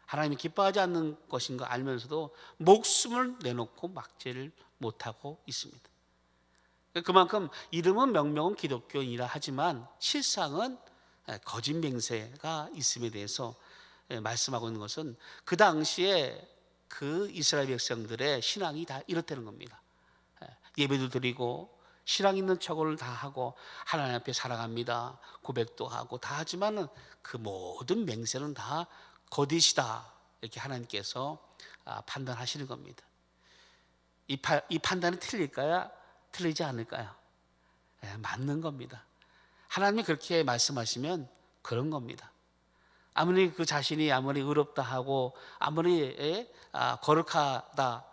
하나님이 기뻐하지 않는 것인 거 알면서도 목숨을 내놓고 막지를 못하고 있습니다. 그만큼 이름은 명명은 기독교인이라 하지만 실상은 거짓 맹세가 있음에 대해서 말씀하고 있는 것은, 그 당시에 그 이스라엘 백성들의 신앙이 다 이렇다는 겁니다. 예배도 드리고 신앙 있는 척을 다 하고 하나님 앞에 살아갑니다. 고백도 하고 다 하지만은 그 모든 맹세는 다 거짓이다, 이렇게 하나님께서 판단하시는 겁니다. 이 판단이 틀릴까요? 틀리지 않을까요? 맞는 겁니다. 하나님이 그렇게 말씀하시면 그런 겁니다. 아무리 그 자신이 아무리 의롭다 하고 아무리 거룩하다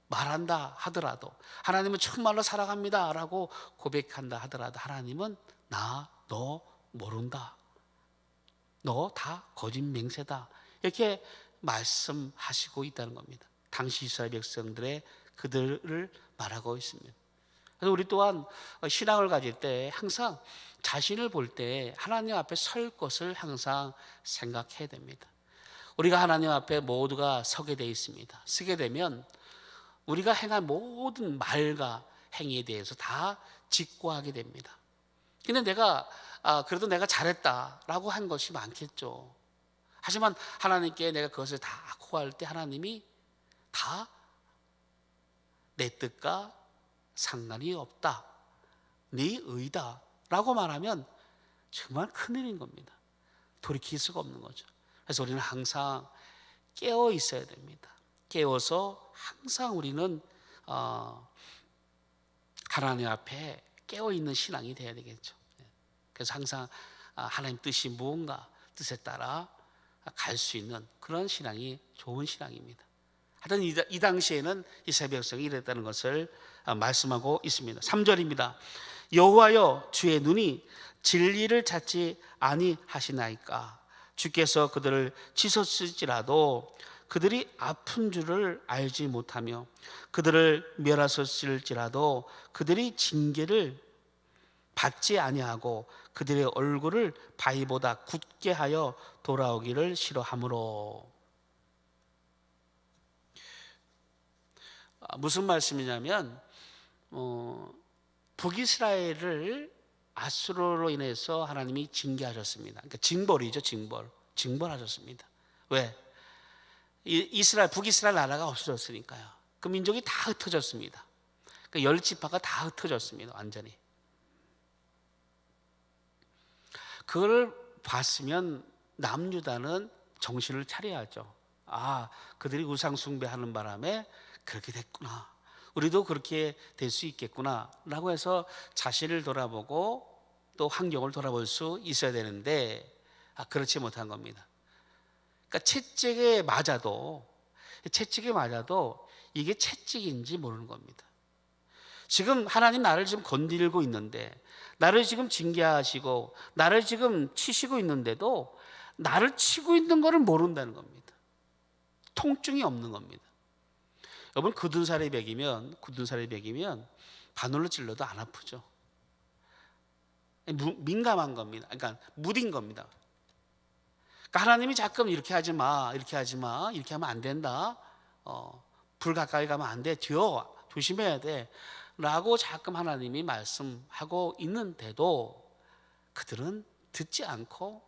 말한다 하더라도, 하나님은 정말로 사랑합니다 라고 고백한다 하더라도, 하나님은 너 모른다, 너 다 거짓 맹세다, 이렇게 말씀하시고 있다는 겁니다. 당시 이스라엘 백성들의 그들을 말하고 있습니다. 그래서 우리 또한 신앙을 가질 때 항상 자신을 볼 때 하나님 앞에 설 것을 항상 생각해야 됩니다. 우리가 하나님 앞에 모두가 서게 돼 있습니다. 서게 되면 우리가 행한 모든 말과 행위에 대해서 다 직고하게 됩니다. 근데 내가 그래도 내가 잘했다라고 한 것이 많겠죠. 하지만 하나님께 내가 그것을 다 고할 때 하나님이 다 내 뜻과 상관이 없다, 네 의다 라고 말하면 정말 큰일인 겁니다. 돌이킬 수가 없는 거죠. 그래서 우리는 항상 깨어 있어야 됩니다. 깨어서 항상 우리는 하나님 앞에 깨어 있는 신앙이 돼야 되겠죠. 그래서 항상 하나님 뜻이 무언가 뜻에 따라 갈 수 있는 그런 신앙이 좋은 신앙입니다. 하여튼 이 당시에는 이스라엘 백성이 이랬다는 것을 말씀하고 있습니다. 3절입니다. 여호와여, 주의 눈이 진리를 찾지 아니하시나이까. 주께서 그들을 치셨을지라도 그들이 아픈 줄을 알지 못하며 그들을 멸하셨을지라도 그들이 징계를 받지 아니하고 그들의 얼굴을 바위보다 굳게 하여 돌아오기를 싫어하므로. 무슨 말씀이냐면 북이스라엘을 아수르로 인해서 하나님이 징계하셨습니다. 그러니까 징벌이죠, 징벌하셨습니다. 왜? 북이스라엘 나라가 없어졌으니까요. 그 민족이 다 흩어졌습니다. 그 10지파가 다 흩어졌습니다, 완전히. 그걸 봤으면 남유다는 정신을 차려야죠. 그들이 우상 숭배하는 바람에 그렇게 됐구나, 우리도 그렇게 될 수 있겠구나 라고 해서 자신을 돌아보고 또 환경을 돌아볼 수 있어야 되는데 그렇지 못한 겁니다. 그러니까 채찍에 맞아도 이게 채찍인지 모르는 겁니다. 지금 하나님 나를 지금 건드리고 있는데, 나를 지금 징계하시고 나를 지금 치시고 있는데도 나를 치고 있는 것을 모른다는 겁니다. 통증이 없는 겁니다. 여러분, 굳은 살이 배기면 바늘로 찔러도 안 아프죠. 민감한 겁니다. 그러니까 무딘 겁니다. 그러니까 하나님이 자꾸 이렇게 하지 마, 이렇게 하면 안 된다, 불 가까이 가면 안 돼, 조심해야 돼 라고 자꾸 하나님이 말씀하고 있는데도 그들은 듣지 않고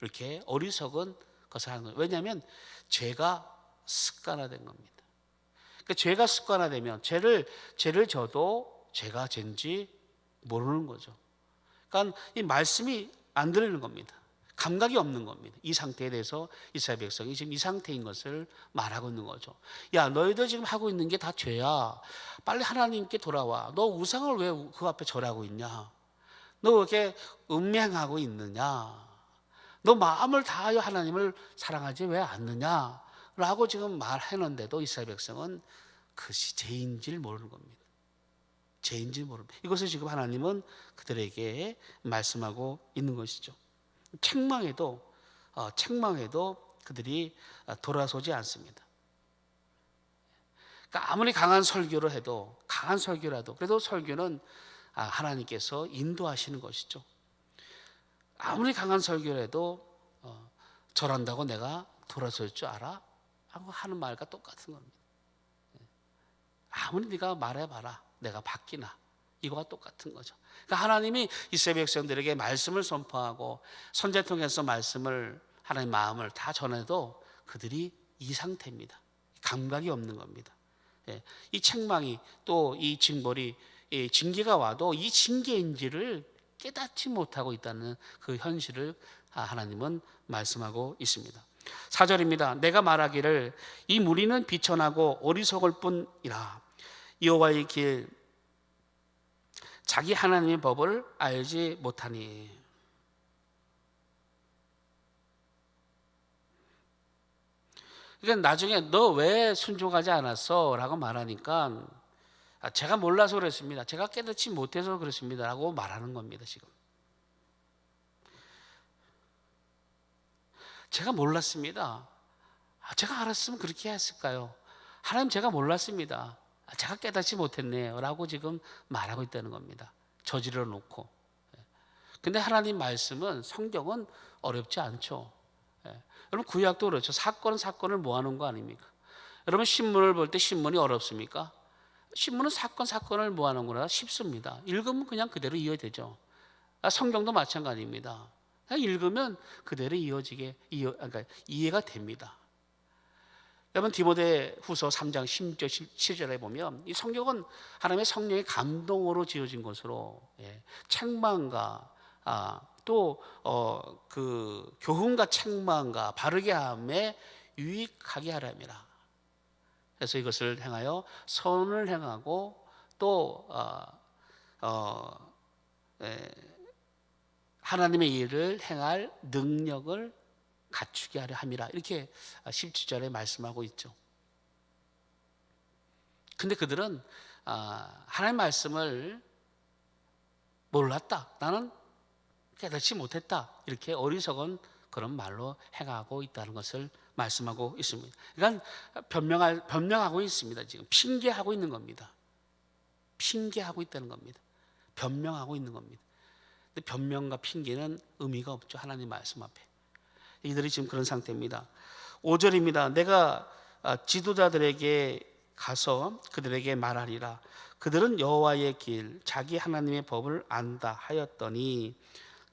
이렇게 어리석은 것을 하는 거예요. 왜냐하면 죄가 습관화된 겁니다. 그러니까 죄가 습관화되면 죄를 져도 죄가 죄인지 모르는 거죠. 그러니까 이 말씀이 안 들리는 겁니다. 감각이 없는 겁니다. 이 상태에 대해서 이스라엘 백성이 지금 이 상태인 것을 말하고 있는 거죠. 야, 너희들 지금 하고 있는 게 다 죄야. 빨리 하나님께 돌아와. 너 우상을 왜 그 앞에 절하고 있냐? 너 왜 이렇게 음행하고 있느냐? 너 마음을 다하여 하나님을 사랑하지 왜 않느냐? 라고 지금 말했는데도 이스라엘 백성은 그것이 죄인지를 모르는 겁니다. 죄인지를 모릅니다. 이것을 지금 하나님은 그들에게 말씀하고 있는 것이죠. 책망해도 그들이 돌아서지 않습니다. 그러니까 아무리 강한 설교라도 그래도 설교는 하나님께서 인도하시는 것이죠. 아무리 강한 설교라도 절한다고 내가 돌아설 줄 알아? 하고 하는 말과 똑같은 겁니다. 아무리 네가 말해봐라, 내가 바뀌나? 이거와 똑같은 거죠. 그러니까 하나님이 이스라엘 백성들에게 말씀을 선포하고 선제 통해서 말씀을, 하나님의 마음을 다 전해도 그들이 이 상태입니다. 감각이 없는 겁니다. 이 책망이 또 이 징벌이, 징계가 와도 이 징계인지를 깨닫지 못하고 있다는 그 현실을 하나님은 말씀하고 있습니다. 4절입니다. 내가 말하기를 이 무리는 비천하고 어리석을 뿐이라. 여호와의 길, 자기 하나님의 법을 알지 못하니. 그러니까 나중에 너 왜 순종하지 않았어? 라고 말하니까 제가 몰라서 그랬습니다. 제가 깨닫지 못해서 그렇습니다. 라고 말하는 겁니다. 지금 제가 몰랐습니다. 제가 알았으면 그렇게 했을까요? 하나님, 제가 몰랐습니다. 제가 깨닫지 못했네요 라고 지금 말하고 있다는 겁니다. 저지러 놓고. 근데 하나님 말씀은, 성경은 어렵지 않죠. 여러분 구약도 그렇죠. 사건은 사건을 모아놓은 거 아닙니까? 여러분 신문을 볼 때 신문이 어렵습니까? 신문은 사건을 모아놓은 거라 쉽습니다. 읽으면 그냥 그대로 이해되죠. 성경도 마찬가지입니다. 그냥 읽으면 그대로 그러니까 이해가 됩니다. 여러분 디모데 후서 3장 16절 17절에 보면 이 성경은 하나님의 성령의 감동으로 지어진 것으로 책망과 그 교훈과 책망과 바르게 함에 유익하게 하람이라. 그래서 이것을 행하여 선을 행하고 또 하나님의 일을 행할 능력을 갖추게 하려 함이라. 이렇게 17절에 말씀하고 있죠. 근데 그들은 하나님의 말씀을 몰랐다, 나는 깨닫지 못했다, 이렇게 어리석은 그런 말로 행하고 있다는 것을 말씀하고 있습니다. 그러니까 변명하고 있습니다. 지금 핑계하고 있는 겁니다. 핑계하고 있다는 겁니다. 변명하고 있는 겁니다. 근데 변명과 핑계는 의미가 없죠. 하나님 말씀 앞에. 이들이 지금 그런 상태입니다. 5절입니다. 내가 지도자들에게 가서 그들에게 말하리라. 그들은 여호와의 길, 자기 하나님의 법을 안다 하였더니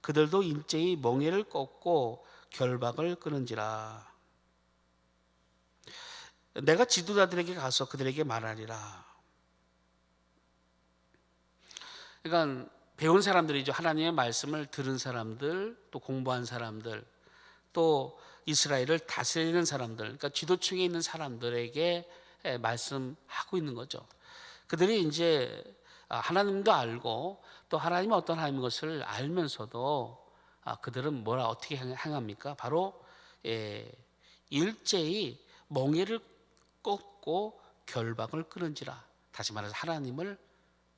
그들도 일제히 멍에를 꺾고 결박을 끊은지라. 내가 지도자들에게 가서 그들에게 말하리라. 그러니까 배운 사람들이죠. 하나님의 말씀을 들은 사람들, 또 공부한 사람들, 또 이스라엘을 다스리는 사람들, 그러니까 지도층에 있는 사람들에게 말씀하고 있는 거죠. 그들이 이제 하나님도 알고 또 하나님이 어떤 하나님인 것을 알면서도 그들은 어떻게 행합니까? 바로 일제히 멍에를 꺾고 결박을 끊은지라. 다시 말해서 하나님을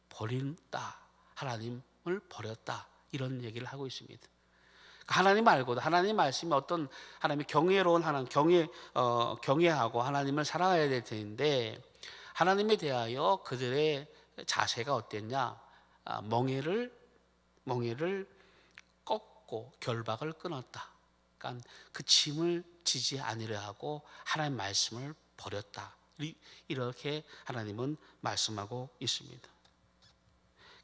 버린다, 하나님을 버렸다, 이런 얘기를 하고 있습니다. 하나님 알고도 하나님 말씀이 어떤 하나님의 경외로운 하나님, 경외하고 하나님을 사랑해야 될 텐데 하나님에 대하여 그들의 자세가 어땠냐? 멍에를 꺾고 결박을 끊었다. 그러니까 그 짐을 지지 아니려 하고 하나님 말씀을 버렸다. 이렇게 하나님은 말씀하고 있습니다.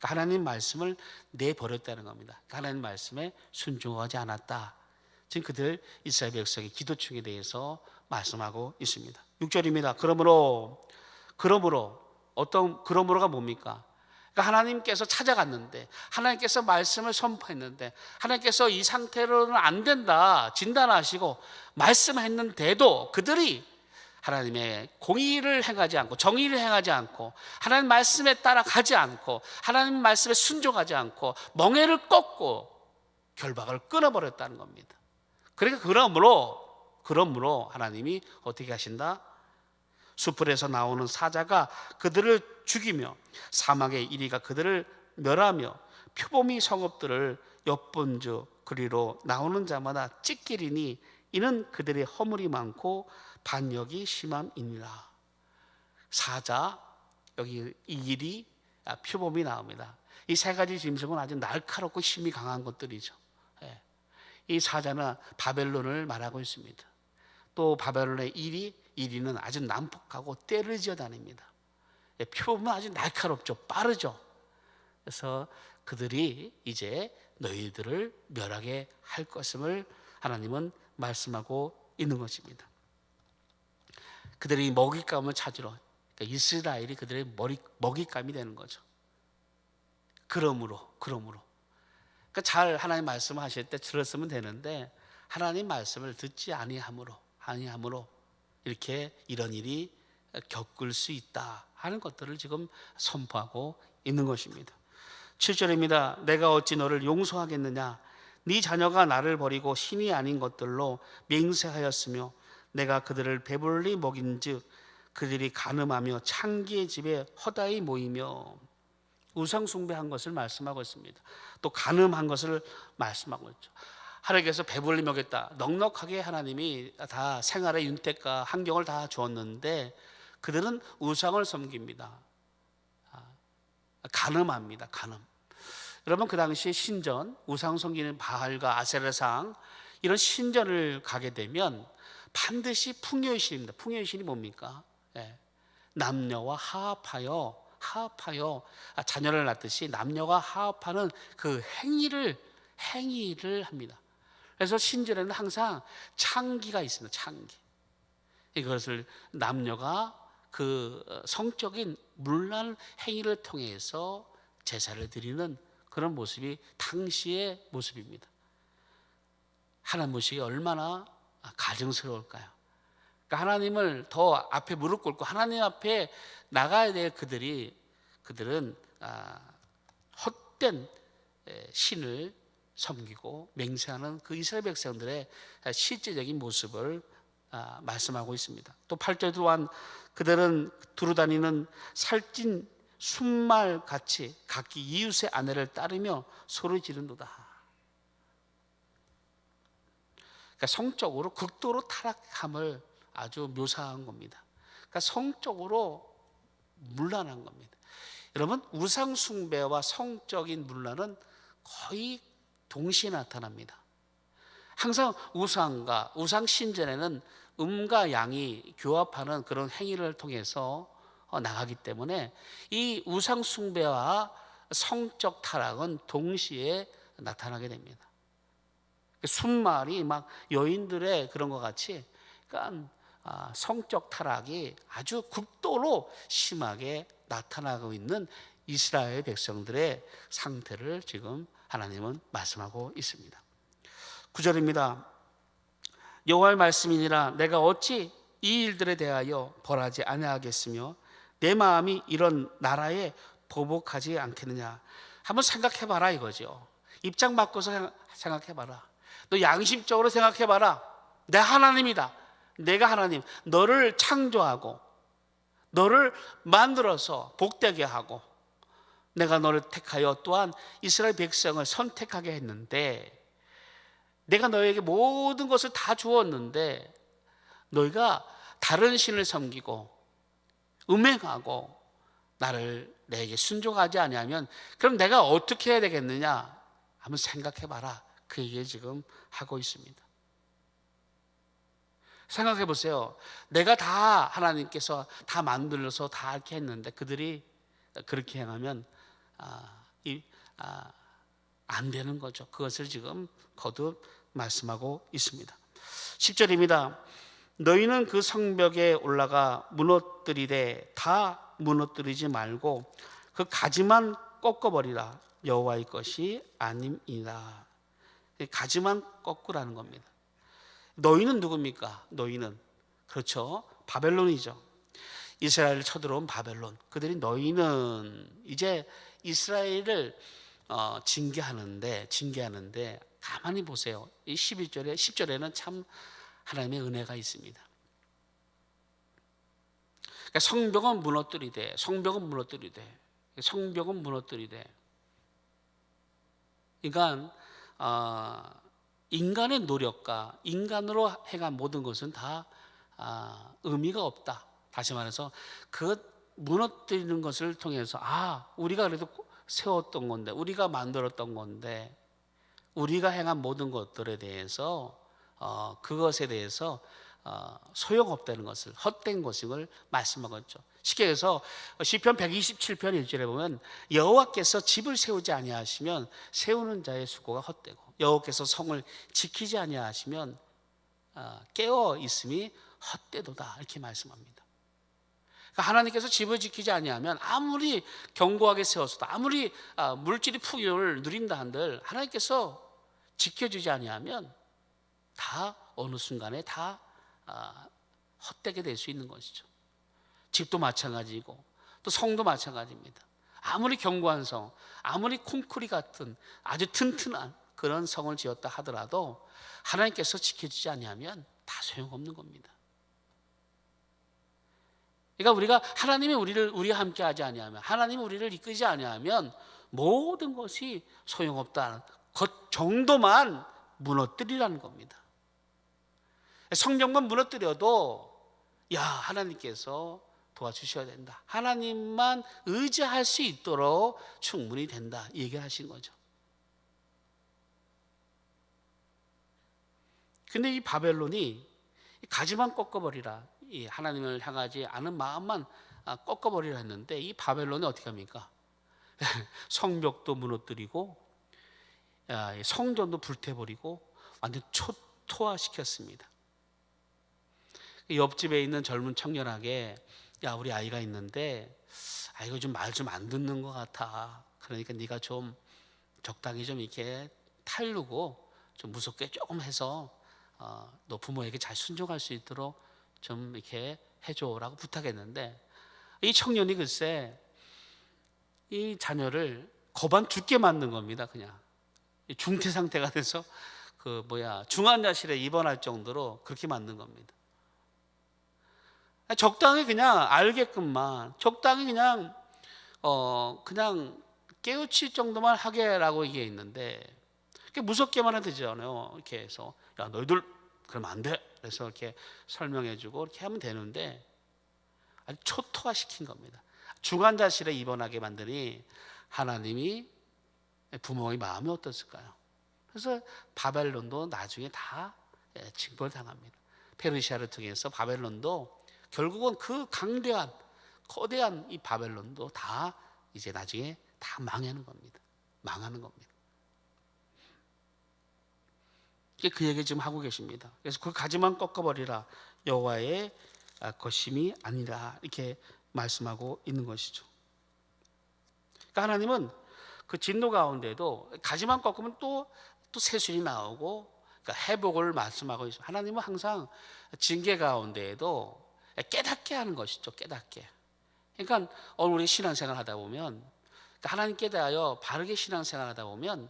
하나님 말씀을 내버렸다는 겁니다. 하나님 말씀에 순종하지 않았다. 지금 그들 이스라엘 백성의 기도층에 대해서 말씀하고 있습니다. 6절입니다. 그러므로가 뭡니까? 그러니까 하나님께서 찾아갔는데, 하나님께서 말씀을 선포했는데, 하나님께서 이 상태로는 안 된다 진단하시고 말씀했는데도 그들이 하나님의 공의를 행하지 않고 정의를 행하지 않고 하나님 말씀에 따라가지 않고 하나님 말씀에 순종하지 않고 멍에를 꺾고 결박을 끊어버렸다는 겁니다. 그러니까 그러므로 하나님이 어떻게 하신다? 수풀에서 나오는 사자가 그들을 죽이며 사막의 이리가 그들을 멸하며 표범이 성읍들을 엿본즉 그리로 나오는 자마다 찢기리니 이는 그들의 허물이 많고 반역이 심함이니라. 사자, 여기 이리, 표범이 나옵니다. 이 세 가지 짐승은 아주 날카롭고 힘이 강한 것들이죠. 이 사자는 바벨론을 말하고 있습니다. 또 바벨론의 이리는 아주 난폭하고 떼를 지어 다닙니다. 표범은 아주 날카롭죠. 빠르죠. 그래서 그들이 이제 너희들을 멸하게 할 것임을 하나님은 말씀하고 있는 것입니다. 그들이 먹잇감을 찾으러, 그러니까 이스라엘이 그들의 먹잇감이 되는 거죠. 그러므로 그러니까 잘 하나님 말씀하실 때 들었으면 되는데 하나님 말씀을 듣지 아니함으로 이렇게 이런 일이 겪을 수 있다 하는 것들을 지금 선포하고 있는 것입니다. 7절입니다. 내가 어찌 너를 용서하겠느냐? 네 자녀가 나를 버리고 신이 아닌 것들로 맹세하였으며 내가 그들을 배불리 먹인즉 그들이 간음하며 창기의 집에 허다히 모이며. 우상 숭배한 것을 말씀하고 있습니다. 또 간음한 것을 말씀하고 있죠. 하나님께서 배불리 먹였다. 넉넉하게 하나님이 다 생활의 윤택과 환경을 다 주었는데 그들은 우상을 섬깁니다. 간음합니다. 간음. 여러분, 그 당시에 신전, 우상 섬기는 바알과 아세라상 이런 신전을 가게 되면 반드시 풍요의 신입니다. 풍요의 신이 뭡니까? 남녀와 하합하여 자녀를 낳듯이 남녀가 하합하는 그 행위를 합니다. 그래서 신전에는 항상 창기가 있습니다. 창기. 이것을 남녀가 그 성적인 문란 행위를 통해서 제사를 드리는 그런 모습이 당시의 모습입니다. 하나님 모시기 얼마나 가증스러울까요? 그러니까 하나님을 더 앞에 무릎 꿇고 하나님 앞에 나가야 될 그들은 헛된 신을 섬기고 맹세하는 그 이스라엘 백성들의 실제적인 모습을 말씀하고 있습니다. 또 8절 또한 그들은 두루 다니는 살찐 순말 같이 각기 이웃의 아내를 따르며 소리 지른도다. 그러니까 성적으로 극도로 타락함을 아주 묘사한 겁니다. 그러니까 성적으로 문란한 겁니다. 여러분, 우상 숭배와 성적인 문란은 거의 동시에 나타납니다. 항상 우상 신전에는 음과 양이 교합하는 그런 행위를 통해서 나가기 때문에 이 우상 숭배와 성적 타락은 동시에 나타나게 됩니다. 순말이 막 여인들의 그런 것 같이, 그러니까 성적 타락이 아주 극도로 심하게 나타나고 있는 이스라엘 백성들의 상태를 지금 하나님은 말씀하고 있습니다. 9절입니다. 여호와의 말씀이니라 내가 어찌 이 일들에 대하여 벌하지 아니하겠으며 내 마음이 이런 나라에 보복하지 않겠느냐. 한번 생각해봐라 이거죠. 입장 바꿔서 생각해봐라. 너 양심적으로 생각해봐라. 내 하나님이다. 내가 하나님, 너를 창조하고 너를 만들어서 복되게 하고 내가 너를 택하여 또한 이스라엘 백성을 선택하게 했는데 내가 너에게 모든 것을 다 주었는데 너희가 다른 신을 섬기고 음행하고 내게 순종하지 아니하면 그럼 내가 어떻게 해야 되겠느냐? 한번 생각해봐라. 그 얘기 지금 하고 있습니다. 생각해 보세요. 내가 다 하나님께서 다 만들어서 다 이렇게 했는데 그들이 그렇게 행하면 안 되는 거죠. 그것을 지금 거듭 말씀하고 있습니다. 10절입니다. 너희는 그 성벽에 올라가 무너뜨리되 다 무너뜨리지 말고 그 가지만 꺾어버리라. 여호와의 것이 아님이라. 가지만 꺾으라는 겁니다. 너희는 누굽니까? 너희는 그렇죠. 바벨론이죠. 이스라엘을 쳐들어온 바벨론. 그들이 너희는 이제 이스라엘을 징계하는데 가만히 보세요. 이 11절에 10절에는 참 하나님의 은혜가 있습니다. 그러니까 성벽은 무너뜨리되 그러니까 인간의 노력과 인간으로 행한 모든 것은 다 의미가 없다. 다시 말해서 그 무너뜨리는 것을 통해서 우리가 그래도 세웠던 건데 우리가 만들었던 건데 우리가 행한 모든 것들에 대해서 그것에 대해서 소용없다는 것을 헛된 것을 말씀하고 있죠. 쉽게 해서 시편 127편 1절에 보면 여호와께서 집을 세우지 아니하시면 세우는 자의 수고가 헛되고 여호와께서 성을 지키지 아니하시면 깨어 있음이 헛되도다 이렇게 말씀합니다. 그러니까 하나님께서 집을 지키지 아니하면 아무리 견고하게 세웠어도 아무리 물질이 풍요를 누린다 한들 하나님께서 지켜주지 아니하면 다 어느 순간에 다 헛되게 될 수 있는 것이죠. 집도 마찬가지고 또 성도 마찬가지입니다. 아무리 견고한 성, 아무리 콘크리트 같은 아주 튼튼한 그런 성을 지었다 하더라도 하나님께서 지켜주지 아니하면 다 소용없는 겁니다. 그러니까 하나님이 우리와 함께하지 아니하면 하나님이 우리를 이끌지 아니하면 모든 것이 소용없다는 것 정도만 무너뜨리라는 겁니다. 성경만 무너뜨려도 하나님께서 도와주셔야 된다. 하나님만 의지할 수 있도록 충분히 된다. 얘기를 하신 거죠. 근데 이 바벨론이 가지만 꺾어버리라, 이 하나님을 향하지 않은 마음만 꺾어버리라 했는데, 이 바벨론이 어떻게 합니까? 성벽도 무너뜨리고 성전도 불태버리고 완전 초토화시켰습니다. 옆집에 있는 젊은 청년에게, 야, 우리 아이가 있는데 이거 좀 말 좀 안 듣는 것 같아. 그러니까 네가 좀 적당히 좀 이렇게 타이르고 좀 무섭게 조금 해서 너 부모에게 잘 순종할 수 있도록 좀 이렇게 해줘라고 부탁했는데, 이 청년이 글쎄 이 자녀를 거반 죽게 만든 겁니다. 그냥 중태 상태가 돼서 중환자실에 입원할 정도로 그렇게 만든 겁니다. 적당히 그냥 알게끔만, 적당히 그냥 깨우칠 정도만 하게라고 이게 있는데, 무섭게만 해도 되잖아요. 이렇게 해서 야, 너희들 그러면 안 돼. 그래서 이렇게 설명해주고 이렇게 하면 되는데, 아주 초토화시킨 겁니다. 중환자실에 입원하게 만드니 하나님이, 부모의 마음이 어떻을까요? 그래서 바벨론도 나중에 다 징벌당합니다. 페르시아를 통해서 바벨론도 결국은 그 강대한 거대한 이 바벨론도 다 이제 나중에 다 망하는 겁니다. 망하는 겁니다. 그 얘기 지금 하고 계십니다. 그래서 그 가지만 꺾어버리라, 여호와의 것임이 아니라, 이렇게 말씀하고 있는 것이죠. 그러니까 하나님은 그 진노 가운데도 가지만 꺾으면 또 새순이 나오고, 그러니까 회복을 말씀하고 있어요. 하나님은 항상 징계 가운데에도 깨닫게 하는 것이죠. 깨닫게. 그러니까 오늘 우리 신앙생활 하다 보면, 그러니까 하나님께 대하여 바르게 신앙생활 하다 보면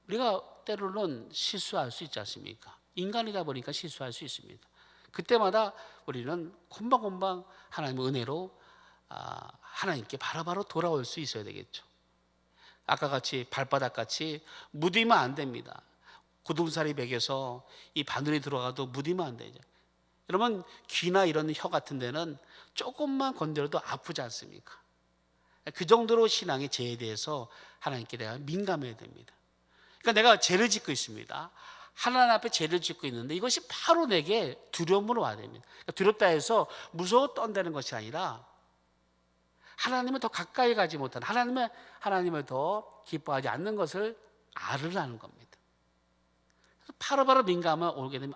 우리가 때로는 실수할 수 있지 않습니까? 인간이다 보니까 실수할 수 있습니다. 그때마다 우리는 금방금방 하나님의 은혜로 하나님께 바로바로 돌아올 수 있어야 되겠죠. 아까 같이 발바닥같이 무디면 안 됩니다. 구둥살이 베겨서 이 바늘이 들어가도 무디면 안 되죠. 여러분, 귀나 이런 혀 같은 데는 조금만 건드려도 아프지 않습니까? 그 정도로 신앙의 죄에 대해서 하나님께 내가 민감해야 됩니다. 그러니까 내가 죄를 짓고 있습니다. 하나님 앞에 죄를 짓고 있는데 이것이 바로 내게 두려움으로 와야 됩니다. 그러니까 두렵다 해서 무서워 떤다는 것이 아니라, 하나님을 더 가까이 가지 못한, 하나님을 더 기뻐하지 않는 것을 알으라는 겁니다. 그래서 바로바로 민감함 오게 되면,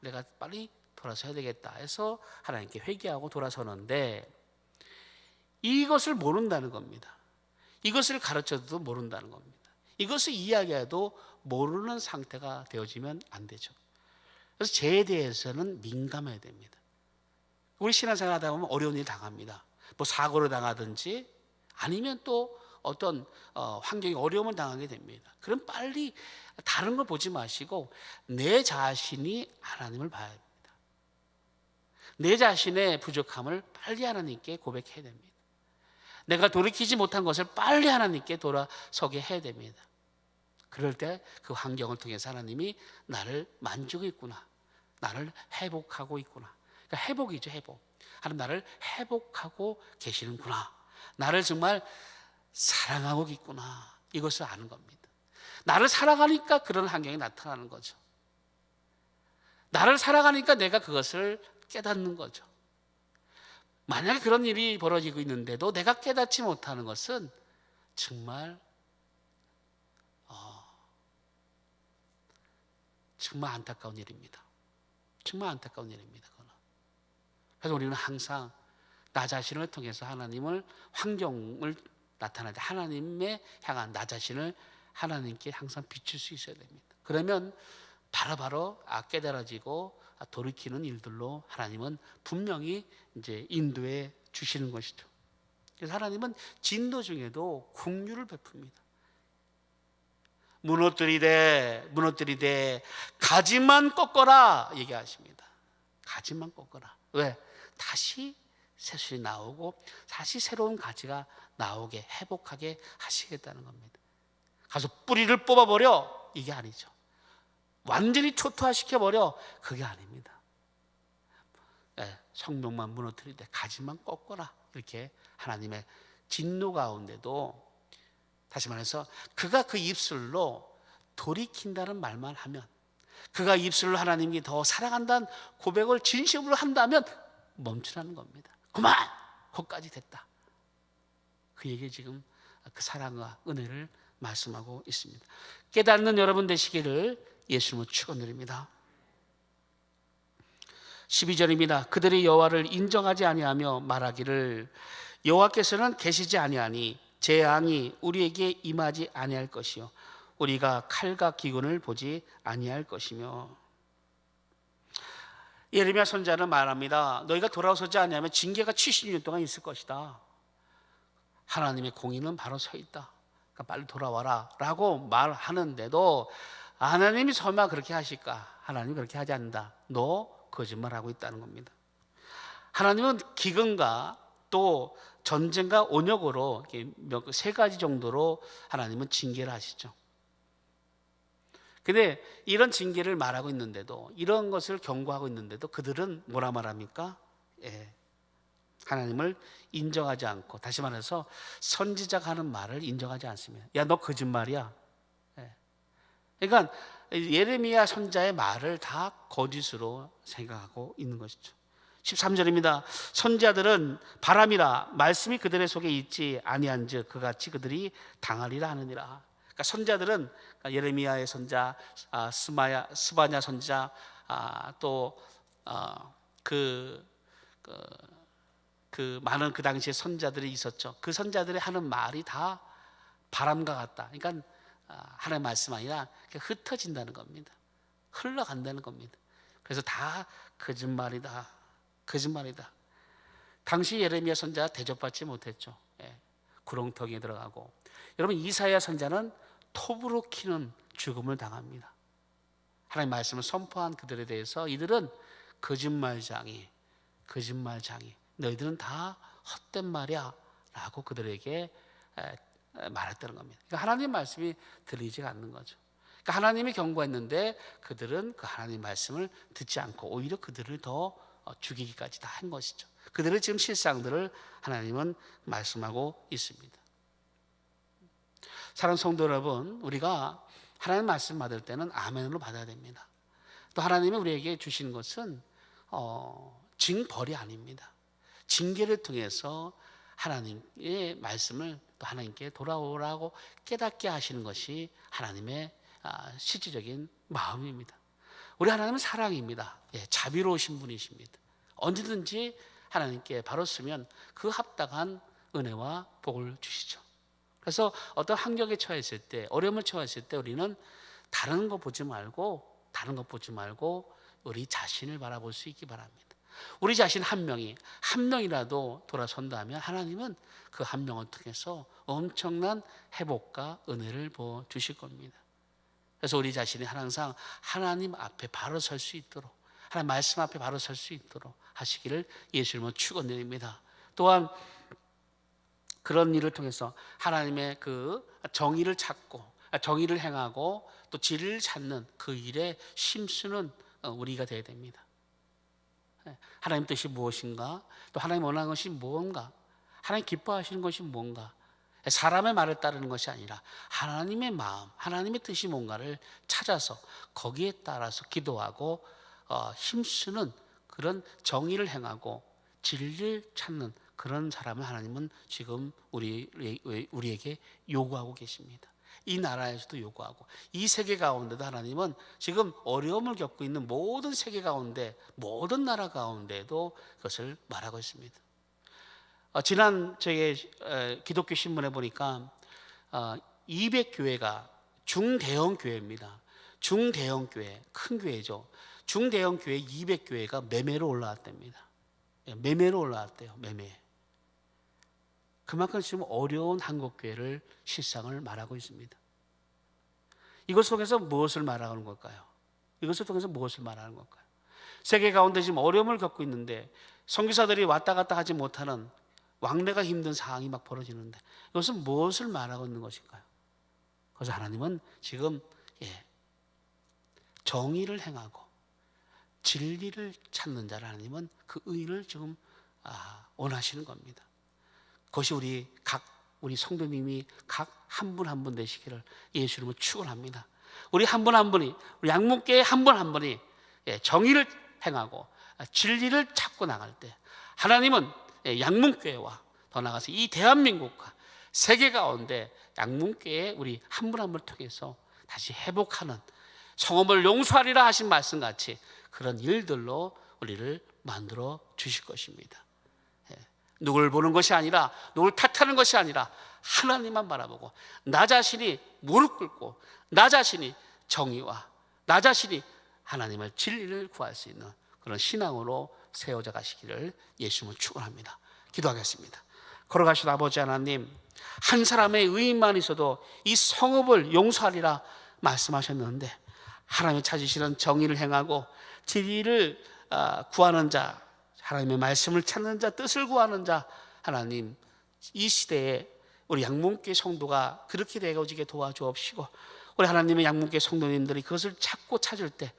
내가 빨리 돌아서야 되겠다 해서 하나님께 회개하고 돌아서는데, 이것을 모른다는 겁니다. 이것을 가르쳐도 모른다는 겁니다. 이것을 이야기해도 모르는 상태가 되어지면 안 되죠. 그래서 죄에 대해서는 민감해야 됩니다. 우리 신앙생활 하다 보면 어려운 일 당합니다. 사고를 당하든지 아니면 또 어떤 환경이 어려움을 당하게 됩니다. 그럼 빨리 다른 걸 보지 마시고 내 자신이 하나님을 봐야 됩니다. 내 자신의 부족함을 빨리 하나님께 고백해야 됩니다. 내가 돌이키지 못한 것을 빨리 하나님께 돌아서게 해야 됩니다. 그럴 때 그 환경을 통해서 하나님이 나를 만지고 있구나, 나를 회복하고 있구나. 그러니까 회복이죠, 회복. 하나님 나를 회복하고 계시는구나, 나를 정말 사랑하고 있구나, 이것을 아는 겁니다. 나를 사랑하니까 그런 환경이 나타나는 거죠. 나를 사랑하니까 내가 그것을 깨닫는 거죠. 만약에 그런 일이 벌어지고 있는데도 내가 깨닫지 못하는 것은 정말 안타까운 일입니다. 정말 안타까운 일입니다. 그거는. 그래서 우리는 항상 나 자신을 통해서 하나님을, 환경을 나타낼 때 하나님에 향한 나 자신을 하나님께 항상 비출 수 있어야 됩니다. 그러면 바로바로 깨달아지고 돌이키는 일들로 하나님은 분명히 이제 인도해 주시는 것이죠. 그래서 하나님은 진노 중에도 긍휼을 베풉니다. 무너뜨리되 가지만 꺾어라 얘기하십니다. 가지만 꺾어라. 왜? 다시 새순이 나오고 다시 새로운 가지가 나오게, 회복하게 하시겠다는 겁니다. 가서 뿌리를 뽑아버려, 이게 아니죠. 완전히 초토화시켜버려, 그게 아닙니다. 성명만 무너뜨리되 가지만 꺾어라. 이렇게 하나님의 진노 가운데도 다시 말해서 그가 그 입술로 돌이킨다는 말만 하면, 그가 입술로 하나님이 더 사랑한다는 고백을 진심으로 한다면 멈추라는 겁니다. 그만! 거기까지 됐다. 그에게 지금 그 사랑과 은혜를 말씀하고 있습니다. 깨닫는 여러분 되시기를 예수님으로 축원드립니다. 12절입니다. 그들이 여호와를 인정하지 아니하며 말하기를 여호와께서는 계시지 아니하니 재앙이 우리에게 임하지 아니할 것이요 우리가 칼과 기근을 보지 아니할 것이며. 예레미야 선지자는 말합니다. 너희가 돌아서지 아니하면 징계가 70년 동안 있을 것이다. 하나님의 공의는 바로 서 있다. 그러니까 빨리 돌아와라 라고 말하는데도 하나님이 설마 그렇게 하실까? 하나님이 그렇게 하지 않는다. 너 거짓말하고 있다는 겁니다. 하나님은 기근과 또 전쟁과 온역으로 세 가지 정도로 하나님은 징계를 하시죠. 근데 이런 징계를 말하고 있는데도, 이런 것을 경고하고 있는데도 그들은 뭐라 말합니까? 하나님을 인정하지 않고, 다시 말해서 선지자가 하는 말을 인정하지 않습니다. 야, 너 거짓말이야. 그러니까 예레미야 선지자의 말을 다 거짓으로 생각하고 있는 것이죠. 13절입니다. 선지자들은 바람이라 말씀이 그들의 속에 있지 아니한즉 그같이 그들이 당하리라 하느니라. 그러니까 선지자들은 예레미야의 선지자, 스바냐 선지자, 또 많은 그 당시에 선지자들이 있었죠. 그 선지자들이 하는 말이 다 바람과 같다. 그러니까 하나님의 말씀 아니라 흩어진다는 겁니다. 흘러간다는 겁니다. 그래서 다 거짓말이다. 거짓말이다. 당시 예레미야 선지자 대접받지 못했죠. 구렁텅이에 들어가고. 여러분, 이사야 선지자는 톱으로 키는 죽음을 당합니다. 하나님의 말씀을 선포한 그들에 대해서 이들은 거짓말장이, 너희들은 다 헛된 말이야 라고 그들에게 말했다는 겁니다. 그러니까 하나님의 말씀이 들리지 않는 거죠. 그러니까 하나님이 경고했는데 그들은 그 하나님의 말씀을 듣지 않고 오히려 그들을 더 죽이기까지 다 한 것이죠. 그들의 지금 실상들을 하나님은 말씀하고 있습니다. 사랑하는 성도 여러분, 우리가 하나님의 말씀 받을 때는 아멘으로 받아야 됩니다. 또 하나님이 우리에게 주신 것은 징벌이 아닙니다. 징계를 통해서 하나님의 말씀을 또 하나님께 돌아오라고 깨닫게 하시는 것이 하나님의 실질적인 마음입니다. 우리 하나님은 사랑입니다. 자비로우신 분이십니다. 언제든지 하나님께 바로 쓰면 그 합당한 은혜와 복을 주시죠. 그래서 어떤 환경에 처했을 때, 어려움을 처했을 때 우리는 다른 거 보지 말고 우리 자신을 바라볼 수 있기 바랍니다. 우리 자신 한 명이라도 돌아선다면 하나님은 그 한 명을 통해서 엄청난 회복과 은혜를 부어 주실 겁니다. 그래서 우리 자신이 항상 하나님 앞에 바로 설 수 있도록, 하나님 말씀 앞에 바로 설 수 있도록 하시기를 예수님으로 축원드립니다. 또한 그런 일을 통해서 하나님의 그 정의를 찾고, 정의를 행하고 또 진리를 찾는 그 일에 힘쓰는 우리가 되어야 됩니다. 하나님 뜻이 무엇인가? 또 하나님 원하는 것이 무언가? 하나님 기뻐하시는 것이 뭔가? 사람의 말을 따르는 것이 아니라 하나님의 마음, 하나님의 뜻이 뭔가를 찾아서 거기에 따라서 기도하고 힘쓰는 그런 정의를 행하고 진리를 찾는 그런 사람을 하나님은 지금 우리에게 요구하고 계십니다. 이 나라에서도 요구하고, 이 세계 가운데도 하나님은 지금 어려움을 겪고 있는 모든 세계 가운데, 모든 나라 가운데도 그것을 말하고 있습니다. 지난 저희 기독교 신문에 보니까 200교회가 중대형 교회입니다. 중대형 교회, 큰 교회죠. 중대형 교회 200교회가 매매로 올라왔답니다. 매매로 올라왔대요. 매매. 그만큼 지금 어려운 한국교회를 실상을 말하고 있습니다. 이것 속에서 무엇을 말하는 걸까요? 이것을 통해서 무엇을 말하는 걸까요? 세계 가운데 지금 어려움을 겪고 있는데 선교사들이 왔다 갔다 하지 못하는 왕래가 힘든 상황이 막 벌어지는데 이것은 무엇을 말하고 있는 것일까요? 그래서 하나님은 지금 정의를 행하고 진리를 찾는 자를 하나님은 그 의인을 지금 원하시는 겁니다. 그것이 우리 성도님이 각 한 분 한 분 되시기를 예수 이름으로 축원합니다. 우리 한 분 한 분이, 우리 양문교회 한 분 한 분이 정의를 행하고 진리를 찾고 나갈 때 하나님은 양문교회와 더 나아가서 이 대한민국과 세계 가운데 양문교회 우리 한 분 한 분을 통해서 다시 회복하는, 성읍을 용서하리라 하신 말씀같이 그런 일들로 우리를 만들어 주실 것입니다. 누굴 보는 것이 아니라, 누굴 탓하는 것이 아니라 하나님만 바라보고 나 자신이 무릎 꿇고 나 자신이 정의와 나 자신이 하나님의 진리를 구할 수 있는 그런 신앙으로 세워져 가시기를 예수님은 축원합니다. 기도하겠습니다. 걸어가신 아버지 하나님, 한 사람의 의인만 있어도 이 성읍을 용서하리라 말씀하셨는데, 하나님이 찾으시는 정의를 행하고 진리를 구하는 자, 하나님의 말씀을 찾는 자, 뜻을 구하는 자, 하나님 이 시대에 우리 양문교회 성도가 그렇게 되어지게 도와주옵시고, 우리 하나님의 양문교회 성도님들이 그것을 찾고 찾을 때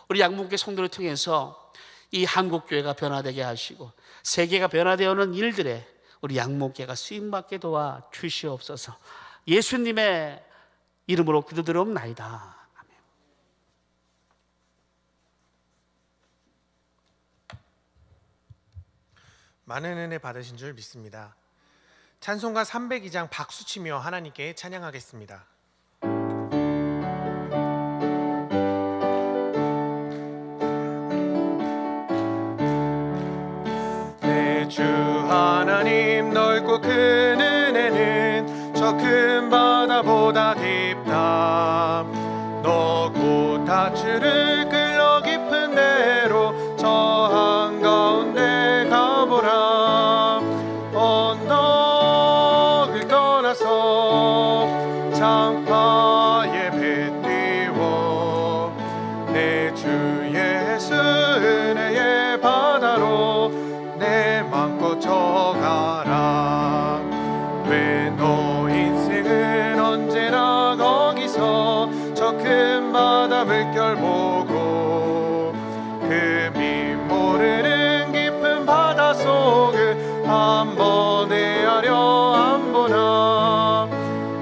우리 양문교회 성도를 통해서 이 한국교회가 변화되게 하시고 세계가 변화되어오는 일들에 우리 양문교회가 쓰임받게 도와주시옵소서. 예수님의 이름으로 기도드리옵나이다. 많은 은혜 받으신 줄 믿습니다. 찬송가 302장 박수치며 하나님께 찬양하겠습니다. 내 주 하나님, 넓고 큰 은혜는 저 큰 바다보다 깊다. 너 곧 다주를 끌러 깊은 데로 저 한가운데 가보라. 언덕을 떠나서 장파에 배 띄워 내 주 예수 은혜의 바다로 내 맘껏 져가라. 왜 너 인생은 언제나 거기서 저 큰 바다 물결 보고 그 미 모르는 깊은 바다 속을 한번 헤아려 안 보나.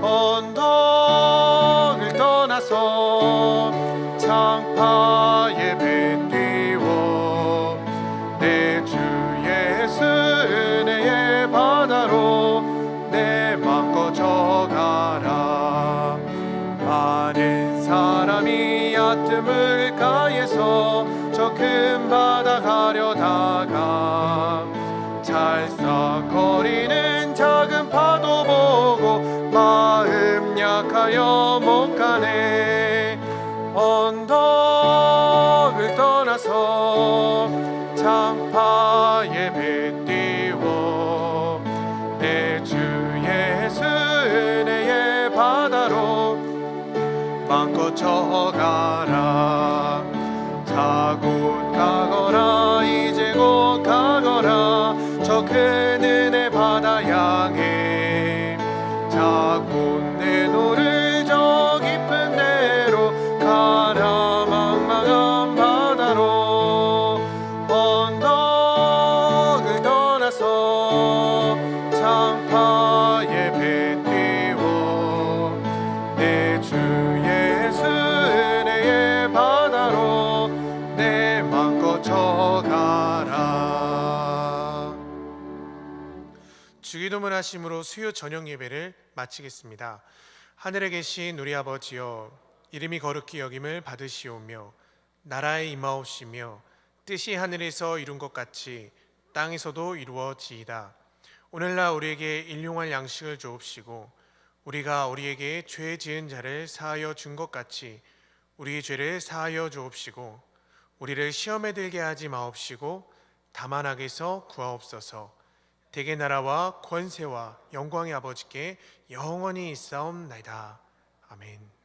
언덕을 떠나서 장파에 배 띄워 내 주 예수 은혜의 바다로 내 맘껏 져가라. 많은 사람이 얕은 물가에서 저 큰 바다 가려다가 찰싹거리는 작은 파도 보고 마음 약하여 못 가네. 언덕을 떠나서 장파에 배 띄워 내 주 예수 은혜의 바다로 맘껏 져가라. 자곧 가거라, 이제 곧 가거라. 저 큰 은혜 바다 향해 자곧 내노를 저 깊은 데로 가라. 망망한 바다로 언덕을 떠나서 장파에 배 띄워 내 주 예수 은혜의 바다로 내 맘껏 져가라. 주기도문 하심으로 수요 저녁 예배를 마치겠습니다. 하늘에 계신 우리 아버지여, 이름이 거룩히 여김을 받으시오며 나라에 임하옵시며 뜻이 하늘에서 이룬 것 같이 땅에서도 이루어지이다. 오늘날 우리에게 일용할 양식을 주옵시고 우리가 우리에게 죄 지은 자를 사하여 준 것 같이 우리의 죄를 사하여 주옵시고 우리를 시험에 들게 하지 마옵시고 다만 악에서 구하옵소서. 대개 나라와 권세와 영광의 아버지께 영원히 있사옵나이다. 아멘.